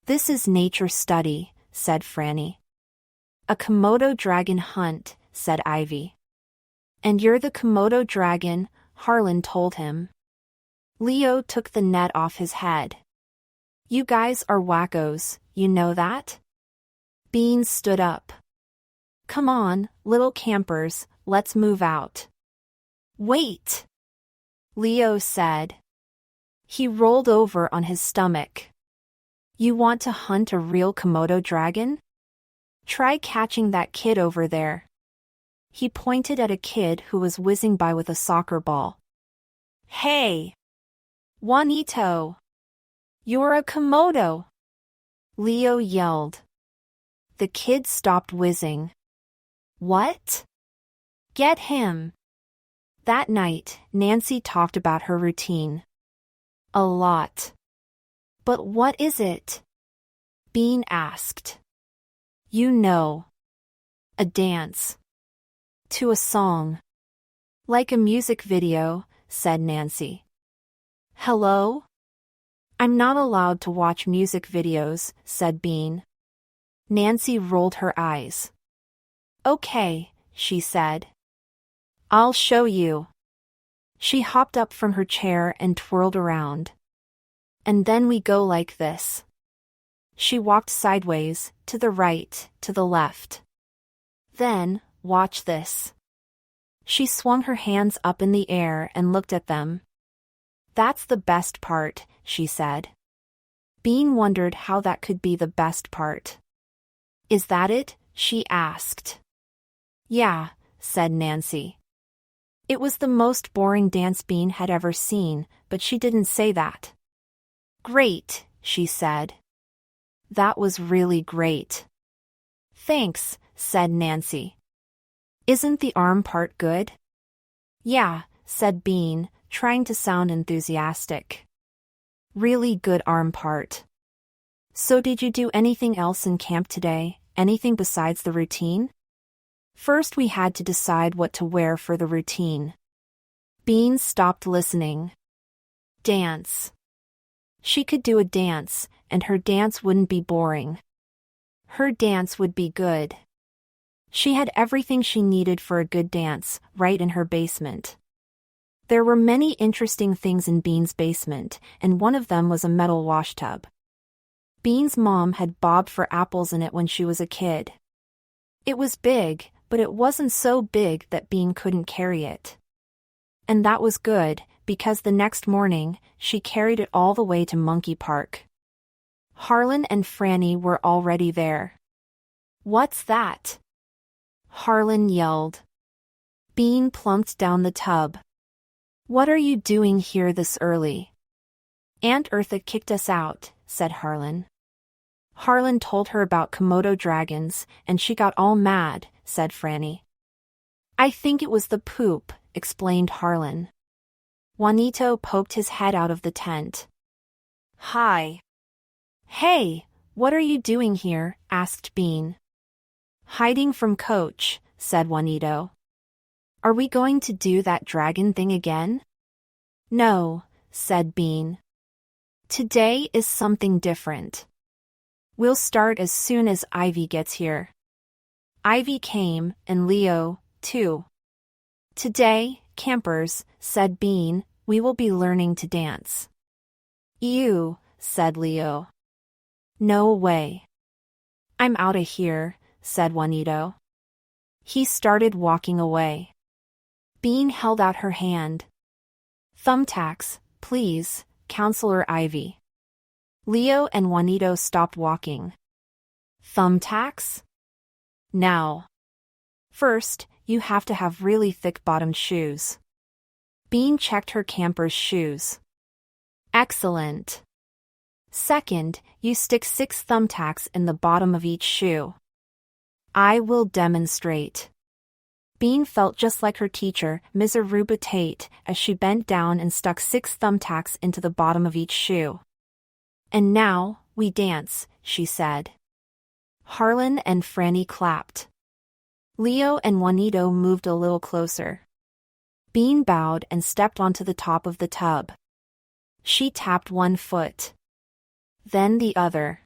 This is nature study, said Franny. A Komodo dragon hunt, said Ivy. And you're the Komodo dragon, Harlan told him. Leo took the net off his head. You guys are wackos, you know that? Bean stood up. Come on, little campers, let's move out. Wait! Leo said. He rolled over on his stomach. You want to hunt a real Komodo dragon? Try catching that kid over there. He pointed at a kid who was whizzing by with a soccer ball. Hey! Juanito! You're a Komodo! Leo yelled. The kid stopped whizzing. What? Get him! That night, Nancy talked about her routine. A lot. But what is it? Bean asked. You know. A dance. To a song. Like a music video, said Nancy. Hello? I'm not allowed to watch music videos, said Bean. Nancy rolled her eyes. Okay, she said. I'll show you. She hopped up from her chair and twirled around. And then we go like this. She walked sideways, to the right, to the left. Then, watch this. She swung her hands up in the air and looked at them. That's the best part, she said. Bean wondered how that could be the best part. Is that it? She asked. Yeah, said Nancy. It was the most boring dance Bean had ever seen, but she didn't say that. Great, she said. That was really great. Thanks, said Nancy. Isn't the arm part good? Yeah, said Bean, trying to sound enthusiastic. Really good arm part. So did you do anything else in camp today, anything besides the routine? First we had to decide what to wear for the routine. Bean stopped listening. Dance. She could do a dance, and her dance wouldn't be boring. Her dance would be good. She had everything she needed for a good dance, right in her basement. There were many interesting things in Bean's basement, and one of them was a metal washtub. Bean's mom had bobbed for apples in it when she was a kid. It was big, but it wasn't so big that Bean couldn't carry it. And that was good, because the next morning, she carried it all the way to Monkey Park. Harlan and Franny were already there. What's that? Harlan yelled. Bean plumped down the tub. What are you doing here this early? Aunt Eartha kicked us out, said Harlan. Harlan told her about Komodo dragons, and she got all mad, said Franny. I think it was the poop, explained Harlan. Juanito poked his head out of the tent. Hi. Hey, what are you doing here? Asked Bean. Hiding from Coach, said Juanito. Are we going to do that dragon thing again? No, said Bean. Today is something different. We'll start as soon as Ivy gets here. Ivy came, and Leo, too. Today, campers, said Bean, we will be learning to dance. Ew, said Leo. No way. I'm outta here, said Juanito. He started walking away. Bean held out her hand. Thumbtacks, please, Counselor Ivy. Leo and Juanito stopped walking. Thumbtacks? Now. First, you have to have really thick-bottomed shoes. Bean checked her camper's shoes. Excellent. Second, you stick 6 thumbtacks in the bottom of each shoe. I will demonstrate. Bean felt just like her teacher, Ms. Aruba Tate, as she bent down and stuck 6 thumbtacks into the bottom of each shoe. And now, we dance, she said. Harlan and Franny clapped. Leo and Juanito moved a little closer. Bean bowed and stepped onto the top of the tub. She tapped one foot. Then the other.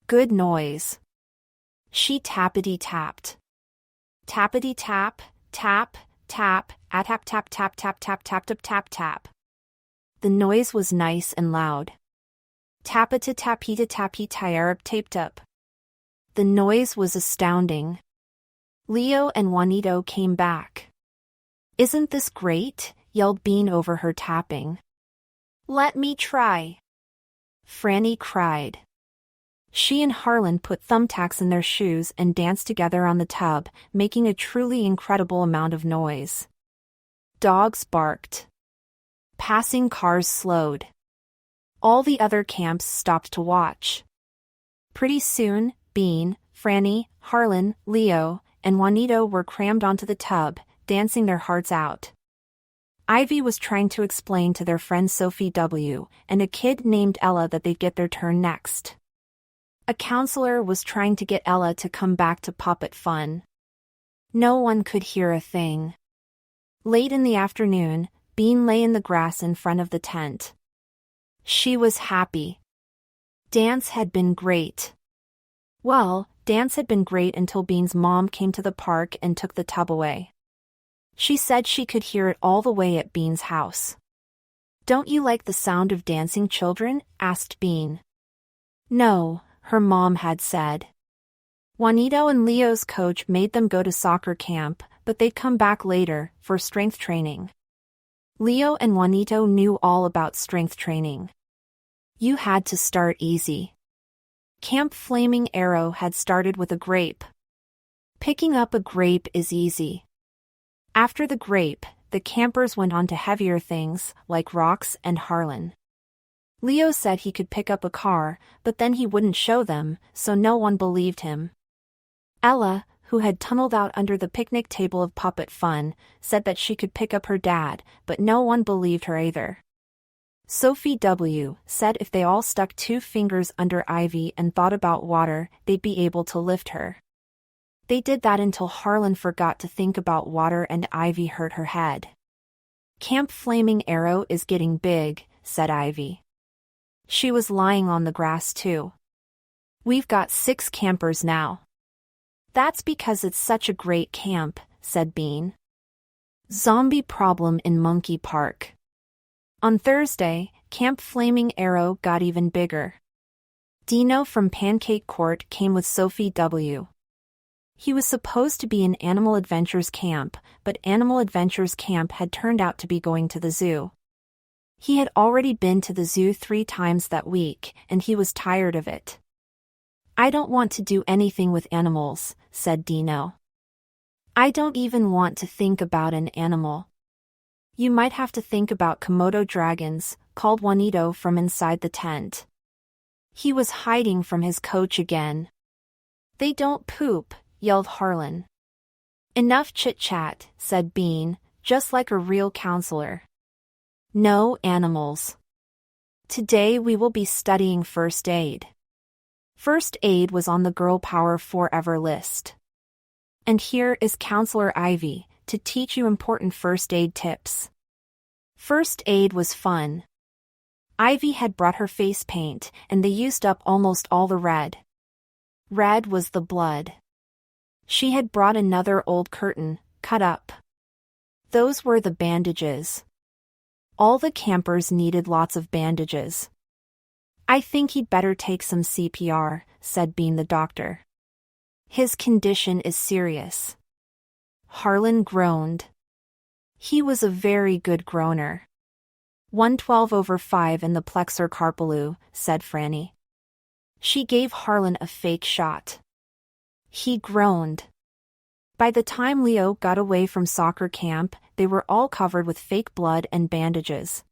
Good noise. She tappity-tapped. Tappity-tap, tap, tap, tap, tap, tap, tap, tap, tap, tap, tap, tap. The noise was nice and loud. Tapita-tapita-tapita-taped taped up. The noise was astounding. Leo and Juanito came back. Isn't this great? Yelled Bean over her tapping. Let me try. Franny cried. She and Harlan put thumbtacks in their shoes and danced together on the tub, making a truly incredible amount of noise. Dogs barked. Passing cars slowed. All the other camps stopped to watch. Pretty soon, Bean, Franny, Harlan, Leo, and Juanito were crammed onto the tub, dancing their hearts out. Ivy was trying to explain to their friend Sophie W. and a kid named Ella that they'd get their turn next. A counselor was trying to get Ella to come back to puppet fun. No one could hear a thing. Late in the afternoon, Bean lay in the grass in front of the tent. She was happy. Dance had been great. Well, dance had been great until Bean's mom came to the park and took the tub away. She said she could hear it all the way at Bean's house. Don't you like the sound of dancing children? Asked Bean. No, her mom had said. Juanito and Leo's coach made them go to soccer camp, but they'd come back later, for strength training. Leo and Juanito knew all about strength training. You had to start easy. Camp Flaming Arrow had started with a grape. Picking up a grape is easy. After the grape, the campers went on to heavier things, like rocks and Harlan. Leo said he could pick up a car, but then he wouldn't show them, so no one believed him. Ella, who had tunneled out under the picnic table of puppet fun, said that she could pick up her dad, but no one believed her either. Sophie W. said if they all stuck 2 fingers under Ivy and thought about water, they'd be able to lift her. They did that until Harlan forgot to think about water and Ivy hurt her head. Camp Flaming Arrow is getting big, said Ivy. She was lying on the grass too. We've got 6 campers now. That's because it's such a great camp, said Bean. Zombie problem in Monkey Park. On Thursday, Camp Flaming Arrow got even bigger. Dino from Pancake Court came with Sophie W. He was supposed to be in Animal Adventures Camp, but Animal Adventures Camp had turned out to be going to the zoo. He had already been to the zoo 3 times that week, and he was tired of it. I don't want to do anything with animals, said Dino. I don't even want to think about an animal. You might have to think about Komodo dragons, called Juanito from inside the tent. He was hiding from his coach again. They don't poop, yelled Harlan. Enough chit-chat, said Bean, just like a real counselor. No animals. Today we will be studying first aid. First aid was on the Girl Power Forever list. And here is Counselor Ivy, to teach you important first aid tips. First aid was fun. Ivy had brought her face paint, and they used up almost all the red. Red was the blood. She had brought another old curtain, cut up. Those were the bandages. All the campers needed lots of bandages. I think he'd better take some CPR, said Bean the doctor. His condition is serious. Harlan groaned. He was a very good groaner. 112/5 in the plexor carpaloo, said Franny. She gave Harlan a fake shot. He groaned. By the time Leo got away from soccer camp, they were all covered with fake blood and bandages.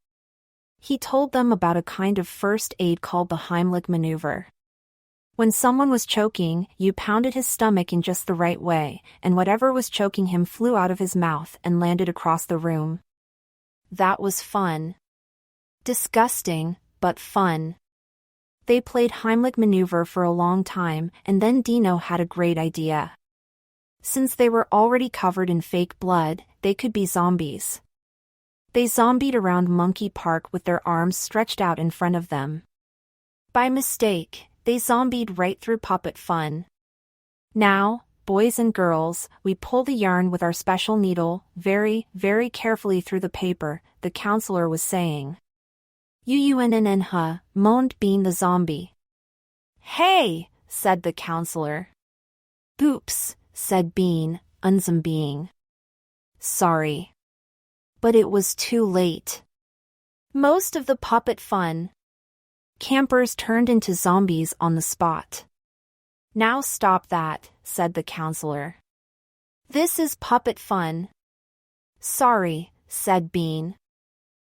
He told them about a kind of first aid called the Heimlich maneuver. When someone was choking, you pounded his stomach in just the right way, and whatever was choking him flew out of his mouth and landed across the room. That was fun. Disgusting, but fun. They played Heimlich maneuver for a long time, and then Dino had a great idea. Since they were already covered in fake blood, they could be zombies. They zombied around Monkey Park with their arms stretched out in front of them. By mistake, they zombied right through puppet fun. Now, boys and girls, we pull the yarn with our special needle, very, very carefully through the paper, the counselor was saying. "Uunnnh," moaned Bean the zombie. "Hey," said the counselor. "Oops," said Bean, unzombieing. "Sorry." But it was too late. Most of the puppet fun. Campers turned into zombies on the spot. "Now stop that," said the counselor. "This is puppet fun." "Sorry," said Bean.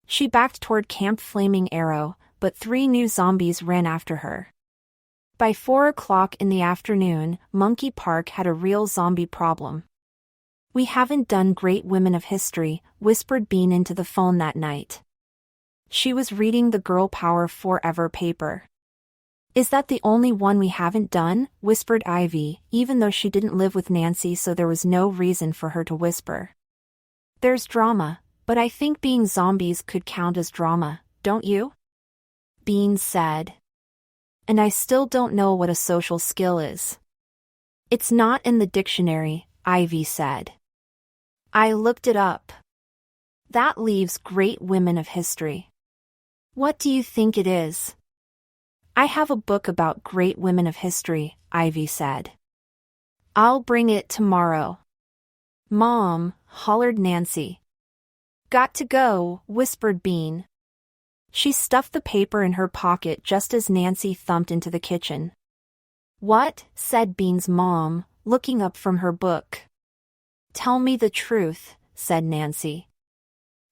She backed toward Camp Flaming Arrow, but 3 new zombies ran after her. By 4 o'clock in the afternoon, Monkey Park had a real zombie problem. "We haven't done Great Women of History," whispered Bean into the phone that night. She was reading the Girl Power Forever paper. "Is that the only one we haven't done?" whispered Ivy, even though she didn't live with Nancy, so there was no reason for her to whisper. "There's drama, but I think being zombies could count as drama, don't you?" Bean said. "And I still don't know what a social skill is." "It's not in the dictionary," Ivy said. "I looked it up. That leaves Great Women of History." "What do you think it is?" "I have a book about Great Women of History," Ivy said. "I'll bring it tomorrow." "Mom," hollered Nancy. "Got to go," whispered Bean. She stuffed the paper in her pocket just as Nancy thumped into the kitchen. "What?" said Bean's mom, looking up from her book. "Tell me the truth," said Nancy.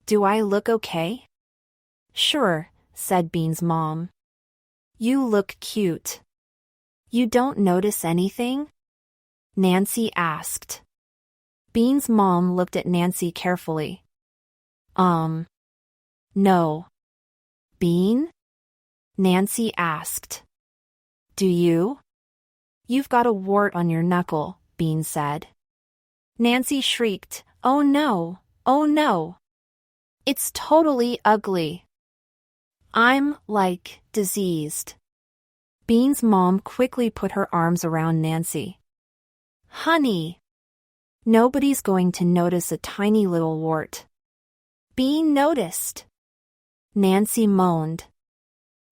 "Do I look okay?" "Sure," said Bean's mom. "You look cute." "You don't notice anything?" Nancy asked. Bean's mom looked at Nancy carefully. No." "Bean?" Nancy asked. "Do you?" "You've got a wart on your knuckle," Bean said. Nancy shrieked, "Oh no, oh no. It's totally ugly. I'm, like, diseased." Bean's mom quickly put her arms around Nancy. "Honey, nobody's going to notice a tiny little wart." Bean noticed. Nancy moaned.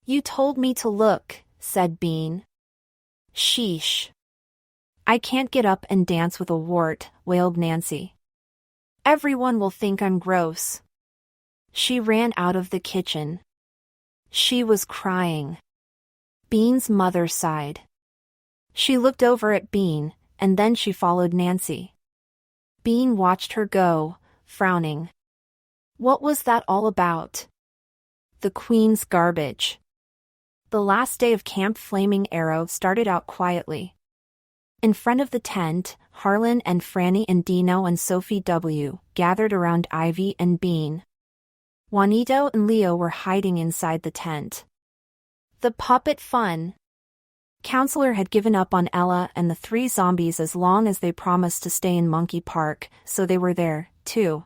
"You told me to look," said Bean. "Sheesh. I can't get up and dance with a wart," wailed Nancy. "Everyone will think I'm gross." She ran out of the kitchen. She was crying. Bean's mother sighed. She looked over at Bean, and then she followed Nancy. Bean watched her go, frowning. What was that all about? The Queen's garbage. The last day of Camp Flaming Arrow started out quietly. In front of the tent, Harlan and Franny and Dino and Sophie W. gathered around Ivy and Bean. Juanito and Leo were hiding inside the tent. The puppet fun. Counselor had given up on Ella and the three zombies as long as they promised to stay in Monkey Park, so they were there, too.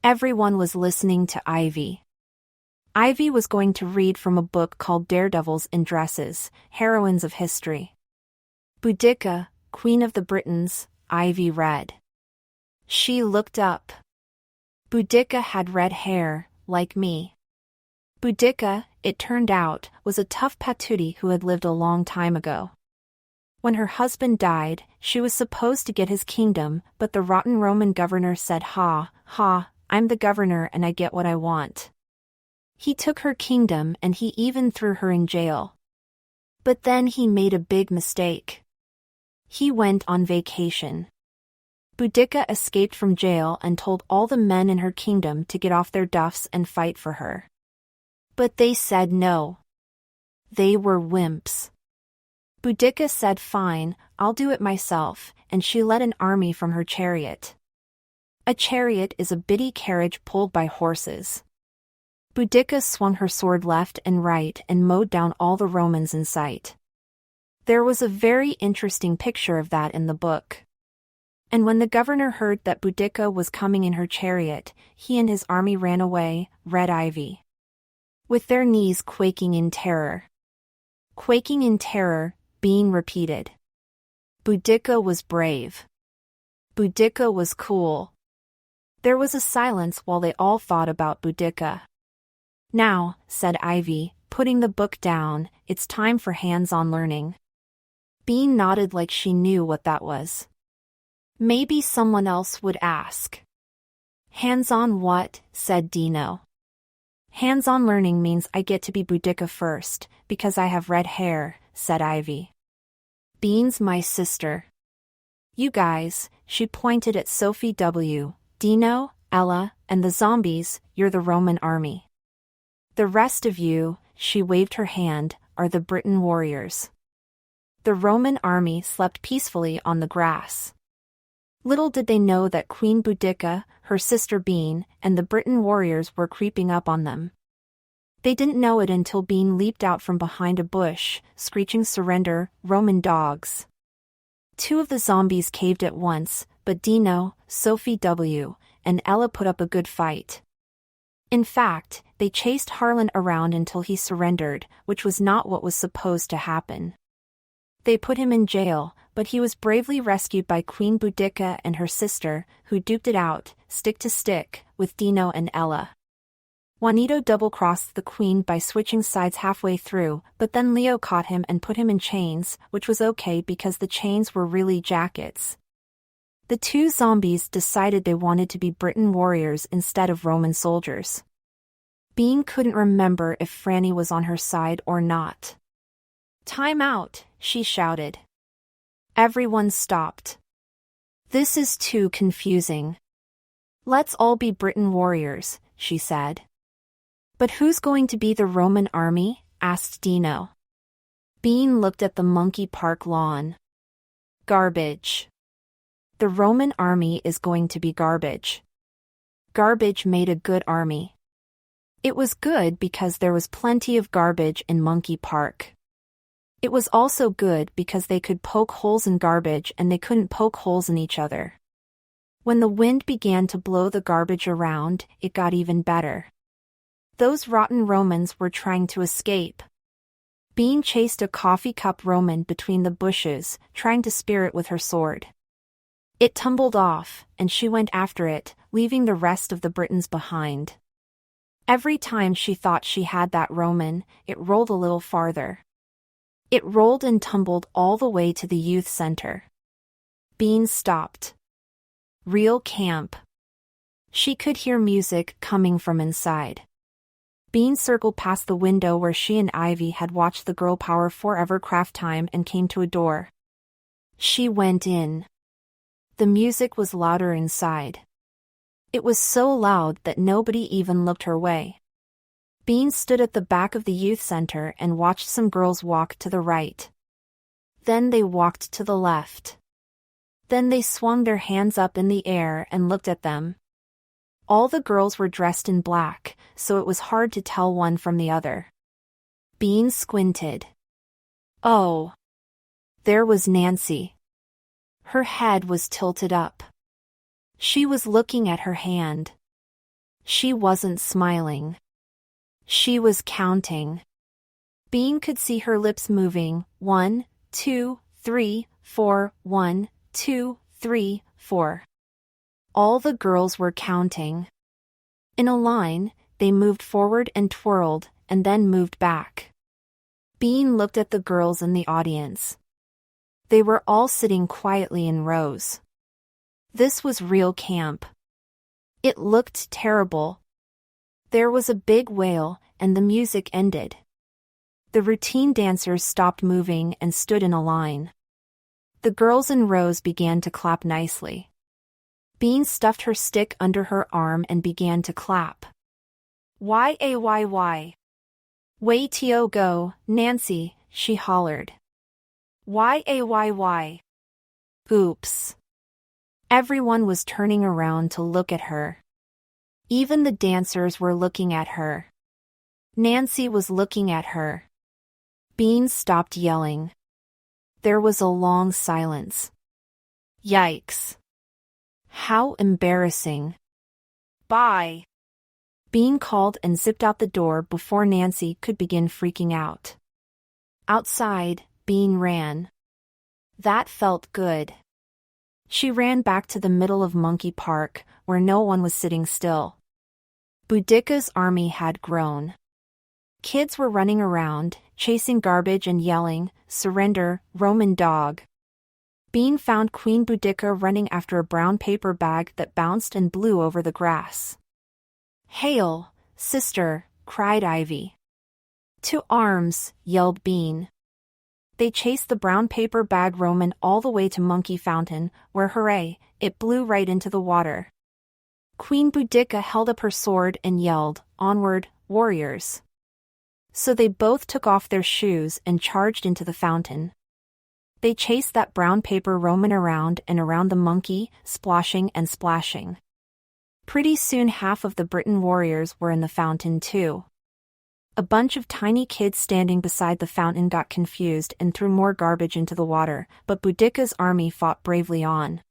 Everyone was listening to Ivy. Ivy was going to read from a book called Daredevils in Dresses, Heroines of History. Boudica, Queen of the Britons, Ivy read. She looked up. Boudica had red hair, like me. Boudica, it turned out, was a tough patootie who had lived a long time ago. When her husband died, she was supposed to get his kingdom, but the rotten Roman governor said, "Ha, ha, I'm the governor and I get what I want." He took her kingdom and he even threw her in jail. But then he made a big mistake. He went on vacation. Boudica escaped from jail and told all the men in her kingdom to get off their duffs and fight for her. But they said no. They were wimps. Boudica said fine, I'll do it myself, and she led an army from her chariot. A chariot is a bitty carriage pulled by horses. Boudica swung her sword left and right and mowed down all the Romans in sight. There was a very interesting picture of that in the book. And when the governor heard that Boudica was coming in her chariot, he and his army ran away, read Ivy. With their knees quaking in terror. Quaking in terror, being repeated. Boudica was brave. Boudica was cool. There was a silence while they all thought about Boudica. Now, said Ivy, putting the book down, it's time for hands-on learning. Bean nodded like she knew what that was. Maybe someone else would ask. Hands-on what? Said Dino. Hands-on learning means I get to be Boudica first, because I have red hair, said Ivy. Bean's my sister. You guys, she pointed at Sophie W., Dino, Ella, and the zombies, you're the Roman army. The rest of you, she waved her hand, are the Briton warriors. The Roman army slept peacefully on the grass. Little did they know that Queen Boudica, her sister Bean, and the Briton warriors were creeping up on them. They didn't know it until Bean leaped out from behind a bush, screeching surrender, Roman dogs. Two of the zombies caved at once, but Dino, Sophie W., and Ella put up a good fight. In fact, they chased Harlan around until he surrendered, which was not what was supposed to happen. They put him in jail, but he was bravely rescued by Queen Boudica and her sister, who duked it out, stick to stick, with Dino and Ella. Juanito double-crossed the queen by switching sides halfway through, but then Leo caught him and put him in chains, which was okay because the chains were really jackets. The two zombies decided they wanted to be Briton warriors instead of Roman soldiers. Bean couldn't remember if Franny was on her side or not. Time out, she shouted. Everyone stopped. This is too confusing. Let's all be Briton warriors, she said. But who's going to be the Roman army? Asked Dino. Bean looked at the Monkey Park lawn. Garbage. The Roman army is going to be garbage. Garbage made a good army. It was good because there was plenty of garbage in Monkey Park. It was also good because they could poke holes in garbage and they couldn't poke holes in each other. When the wind began to blow the garbage around, it got even better. Those rotten Romans were trying to escape. Bean chased a coffee cup Roman between the bushes, trying to spear it with her sword. It tumbled off, and she went after it, leaving the rest of the Britons behind. Every time she thought she had that Roman, it rolled a little farther. It rolled and tumbled all the way to the youth center. Bean stopped. Real camp. She could hear music coming from inside. Bean circled past the window where she and Ivy had watched the girl power forever craft time and came to a door. She went in. The music was louder inside. It was so loud that nobody even looked her way. Bean stood at the back of the youth center and watched some girls walk to the right. Then they walked to the left. Then they swung their hands up in the air and looked at them. All the girls were dressed in black, so it was hard to tell one from the other. Bean squinted. Oh. There was Nancy. Her head was tilted up. She was looking at her hand. She wasn't smiling. She was counting. Bean could see her lips moving. 1, 2, 3, 4, 1, 2, 3, 4. All the girls were counting. In a line, they moved forward and twirled, and then moved back. Bean looked at the girls in the audience. They were all sitting quietly in rows. This was real camp. It looked terrible. There was a big wail, and the music ended. The routine dancers stopped moving and stood in a line. The girls in rows began to clap nicely. Bean stuffed her stick under her arm and began to clap. Y-A-Y-Y. Way to go, Nancy, she hollered. Y-A-Y-Y. Oops. Everyone was turning around to look at her. Even the dancers were looking at her. Nancy was looking at her. Bean stopped yelling. There was a long silence. Yikes. How embarrassing. Bye. Bean called and zipped out the door before Nancy could begin freaking out. Outside, Bean ran. That felt good. She ran back to the middle of Monkey Park, where no one was sitting still. Boudica's army had grown. Kids were running around, chasing garbage and yelling, "Surrender, Roman dog." Bean found Queen Boudica running after a brown paper bag that bounced and blew over the grass. "Hail, sister," cried Ivy. "To arms," yelled Bean. They chased the brown paper bag Roman all the way to Monkey Fountain, where hooray, it blew right into the water. Queen Boudica held up her sword and yelled, "Onward, warriors." So they both took off their shoes and charged into the fountain. They chased that brown paper Roman around and around the monkey, sploshing and splashing. Pretty soon half of the Britain warriors were in the fountain too. A bunch of tiny kids standing beside the fountain got confused and threw more garbage into the water, but Boudica's army fought bravely on.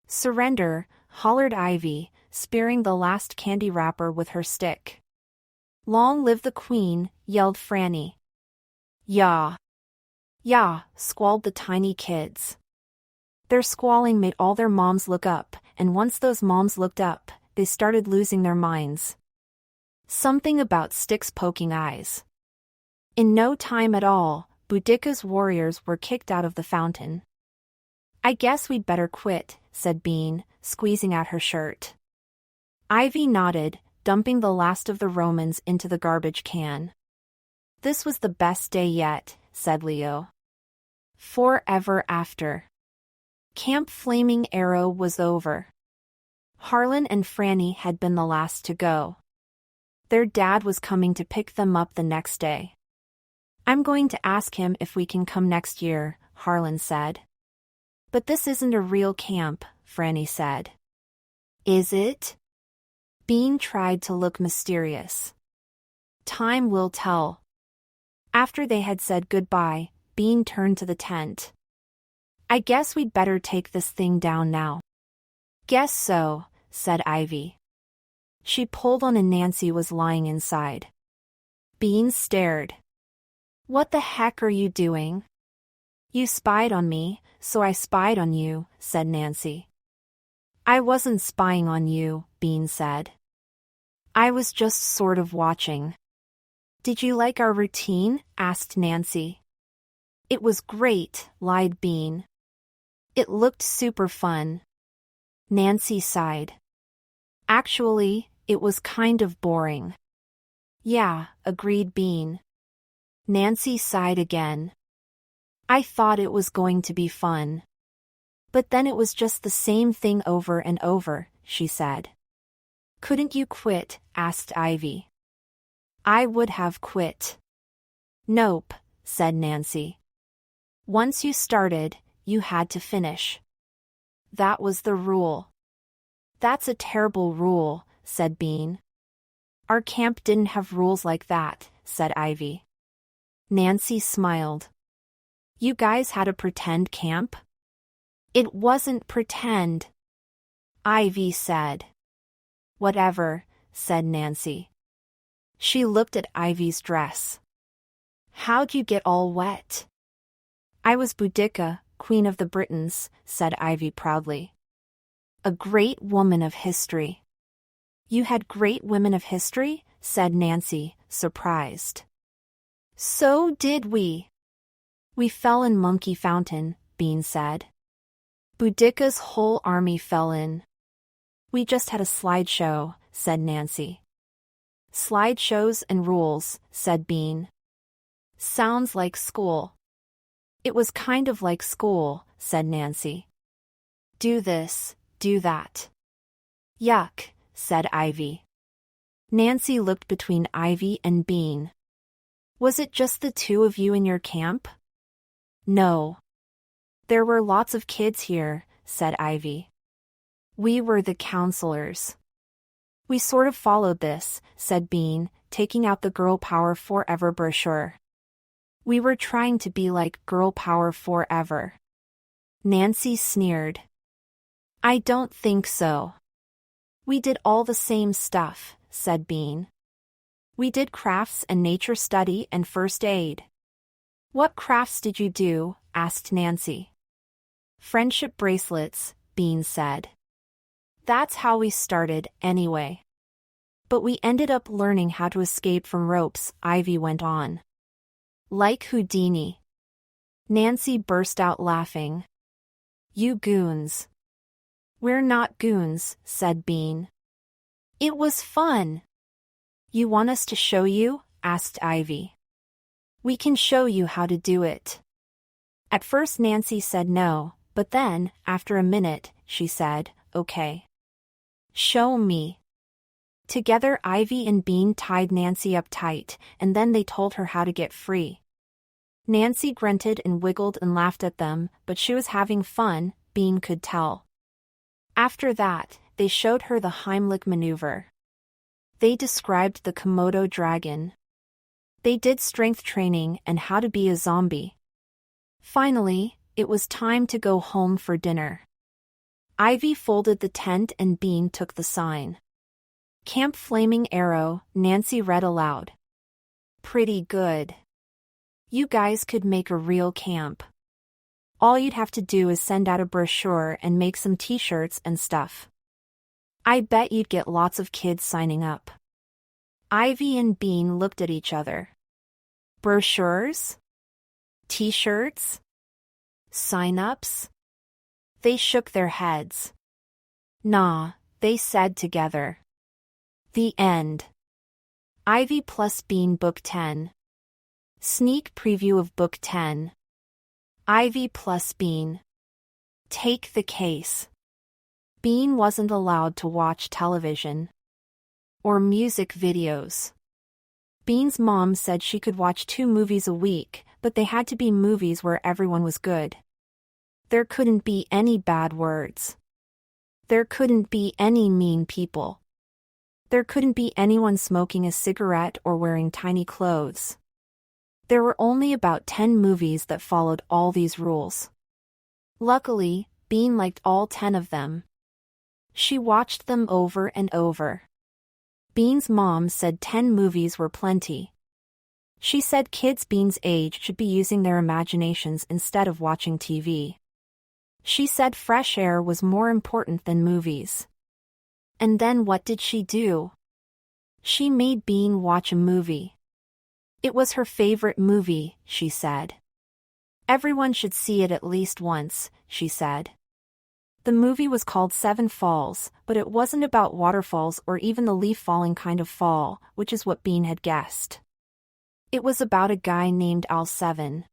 "Surrender," hollered Ivy, spearing the last candy wrapper with her stick. "Long live the queen," yelled Franny. "Yah! Yah!" squalled the tiny kids. Their squalling made all their moms look up, and once those moms looked up, they started losing their minds. Something about sticks poking eyes. In no time at all, Boudica's warriors were kicked out of the fountain. "I guess we'd better quit," said Bean, squeezing out her shirt. Ivy nodded, dumping the last of the Romans into the garbage can. "This was the best day yet," said Leo. Forever after. Camp Flaming Arrow was over. Harlan and Franny had been the last to go. Their dad was coming to pick them up the next day. "I'm going to ask him if we can come next year," Harlan said. "But this isn't a real camp," Franny said. "Is it?" Bean tried to look mysterious. "Time will tell." After they had said goodbye, Bean turned to the tent. "I guess we'd better take this thing down now." "Guess so," said Ivy. She pulled on and Nancy was lying inside. Bean stared. "What the heck are you doing?" "You spied on me, so I spied on you," said Nancy. "I wasn't spying on you," Bean said. "I was just sort of watching." "Did you like our routine?" asked Nancy. "It was great," lied Bean. "It looked super fun." Nancy sighed. "Actually, it was kind of boring." "Yeah," agreed Bean. Nancy sighed again. "I thought it was going to be fun. But then it was just the same thing over and over," she said. Couldn't you quit? Asked Ivy. I would have quit. Nope, said Nancy. Once you started, you had to finish. That was the rule. That's a terrible rule, said Bean. Our camp didn't have rules like that, said Ivy. Nancy smiled. You guys had a pretend camp? It wasn't pretend, Ivy said. Whatever, said Nancy. She looked at Ivy's dress. How'd you get all wet? I was Boudica, Queen of the Britons, said Ivy proudly. A great woman of history. You had great women of history? Said Nancy, surprised. So did we. We fell in Monkey Fountain, Bean said. Boudica's whole army fell in. We just had a slideshow, said Nancy. Slideshows and rules, said Bean. Sounds like school. It was kind of like school, said Nancy. Do this, do that. Yuck, said Ivy. Nancy looked between Ivy and Bean. Was it just the two of you in your camp? No. There were lots of kids here, said Ivy. We were the counselors. We sort of followed this, said Bean, taking out the Girl Power Forever brochure. We were trying to be like Girl Power Forever. Nancy sneered. I don't think so. We did all the same stuff, said Bean. We did crafts and nature study and first aid. What crafts did you do? Asked Nancy. Friendship bracelets, Bean said. That's how we started, anyway. But we ended up learning how to escape from ropes, Ivy went on. Like Houdini. Nancy burst out laughing. You goons. We're not goons, said Bean. It was fun. You want us to show you? Asked Ivy. We can show you how to do it. At first Nancy said no, but then, after a minute, she said, okay. Show me. Together Ivy and Bean tied Nancy up tight, and then they told her how to get free. Nancy grunted and wiggled and laughed at them, but she was having fun, Bean could tell. After that, they showed her the Heimlich maneuver. They described the Komodo dragon. They did strength training and how to be a zombie. Finally, it was time to go home for dinner. Ivy folded the tent and Bean took the sign. Camp Flaming Arrow, Nancy read aloud. Pretty good. You guys could make a real camp. All you'd have to do is send out a brochure and make some t-shirts and stuff. I bet you'd get lots of kids signing up. Ivy and Bean looked at each other. Brochures? T-shirts? Sign-ups? They shook their heads. Nah, they said together. The end. Ivy plus Bean Book 10. Sneak preview of Book 10. Ivy plus Bean. Take the case. Bean wasn't allowed to watch television. Or music videos. Bean's mom said she could watch 2 movies a week, but they had to be movies where everyone was good. There couldn't be any bad words. There couldn't be any mean people. There couldn't be anyone smoking a cigarette or wearing tiny clothes. There were only about 10 movies that followed all these rules. Luckily, Bean liked all 10 of them. She watched them over and over. Bean's mom said 10 movies were plenty. She said kids Bean's age should be using their imaginations instead of watching TV. She said fresh air was more important than movies. And then what did she do? She made Bean watch a movie. It was her favorite movie, she said. Everyone should see it at least once, she said. The movie was called Seven Falls, but it wasn't about waterfalls or even the leaf-falling kind of fall, which is what Bean had guessed. It was about a guy named Al Seven.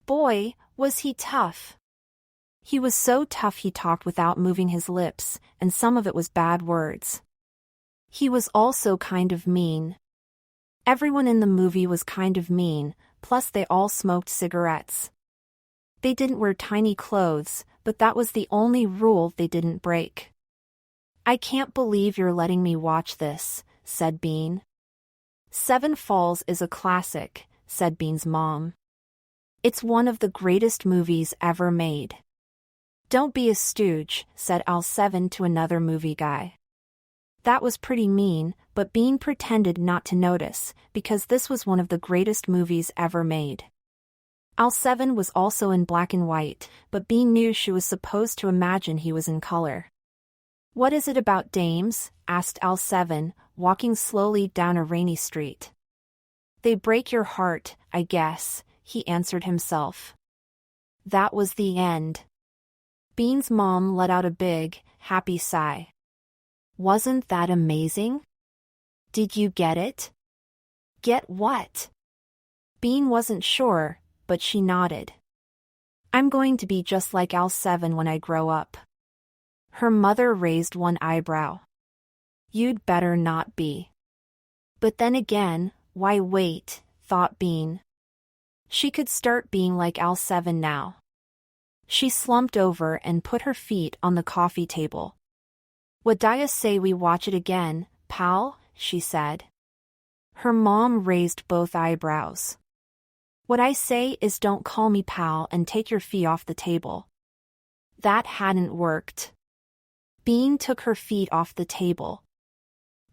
Boy, was he tough. He was so tough he talked without moving his lips, and some of it was bad words. He was also kind of mean. Everyone in the movie was kind of mean, plus they all smoked cigarettes. They didn't wear tiny clothes, but that was the only rule they didn't break. I can't believe you're letting me watch this, said Bean. Seven Falls is a classic, said Bean's mom. It's one of the greatest movies ever made. Don't be a stooge, said Al Seven to another movie guy. That was pretty mean, but Bean pretended not to notice, because this was one of the greatest movies ever made. Al Seven was also in black and white, but Bean knew she was supposed to imagine he was in color. What is it about dames? Asked Al Seven, walking slowly down a rainy street. They break your heart, I guess, he answered himself. That was the end. Bean's mom let out a big, happy sigh. Wasn't that amazing? Did you get it? Get what? Bean wasn't sure, but she nodded. I'm going to be just like Al Seven when I grow up. Her mother raised one eyebrow. You'd better not be. But then again, why wait, thought Bean. She could start being like Al Seven now. She slumped over and put her feet on the coffee table. Would I say we watch it again, pal? She said. Her mom raised both eyebrows. What I say is don't call me pal and take your feet off the table. That hadn't worked. Bean took her feet off the table.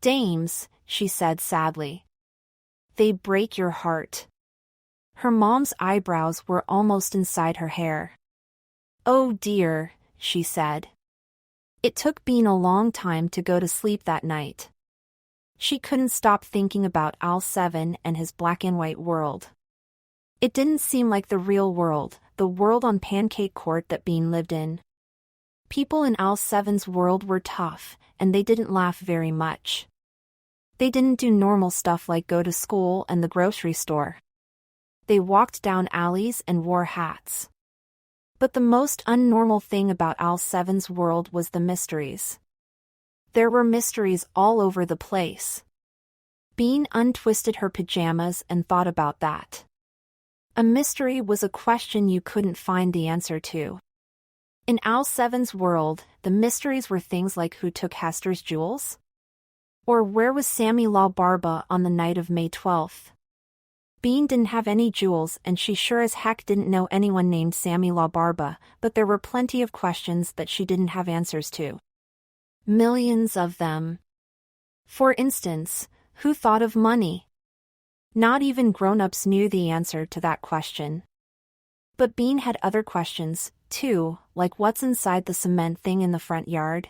Dames, she said sadly. They break your heart. Her mom's eyebrows were almost inside her hair. Oh dear, she said. It took Bean a long time to go to sleep that night. She couldn't stop thinking about Al Seven and his black and white world. It didn't seem like the real world, the world on Pancake Court that Bean lived in. People in Al Seven's world were tough, and they didn't laugh very much. They didn't do normal stuff like go to school and the grocery store. They walked down alleys and wore hats. But the most unnormal thing about Al Seven's world was the mysteries. There were mysteries all over the place. Bean untwisted her pajamas and thought about that. A mystery was a question you couldn't find the answer to. In Al Seven's world, the mysteries were things like who took Hester's jewels? Or where was Sammy La Barba on the night of May 12th? Bean didn't have any jewels and she sure as heck didn't know anyone named Sammy La Barba, but there were plenty of questions that she didn't have answers to. Millions of them. For instance, who thought of money? Not even grown-ups knew the answer to that question. But Bean had other questions, too, like what's inside the cement thing in the front yard?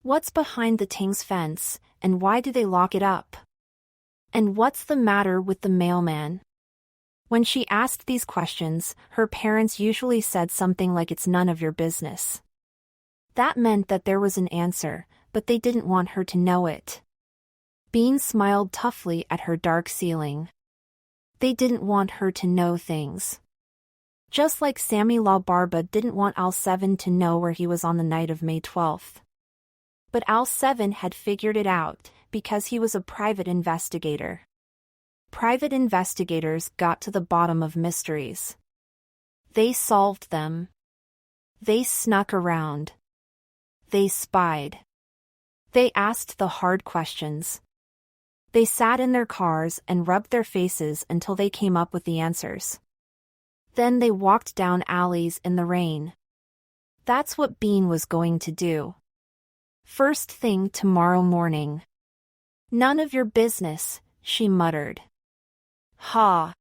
What's behind the Ting's fence, and why do they lock it up? And what's the matter with the mailman? When she asked these questions, her parents usually said something like it's none of your business. That meant that there was an answer, but they didn't want her to know it. Bean smiled toughly at her dark ceiling. They didn't want her to know things. Just like Sammy La Barba didn't want Al Seven to know where he was on the night of May 12th. But Al Seven had figured it out, because he was a private investigator. Private investigators got to the bottom of mysteries. They solved them. They snuck around. They spied. They asked the hard questions. They sat in their cars and rubbed their faces until they came up with the answers. Then they walked down alleys in the rain. That's what Bean was going to do. First thing tomorrow morning. None of your business, she muttered. Ha!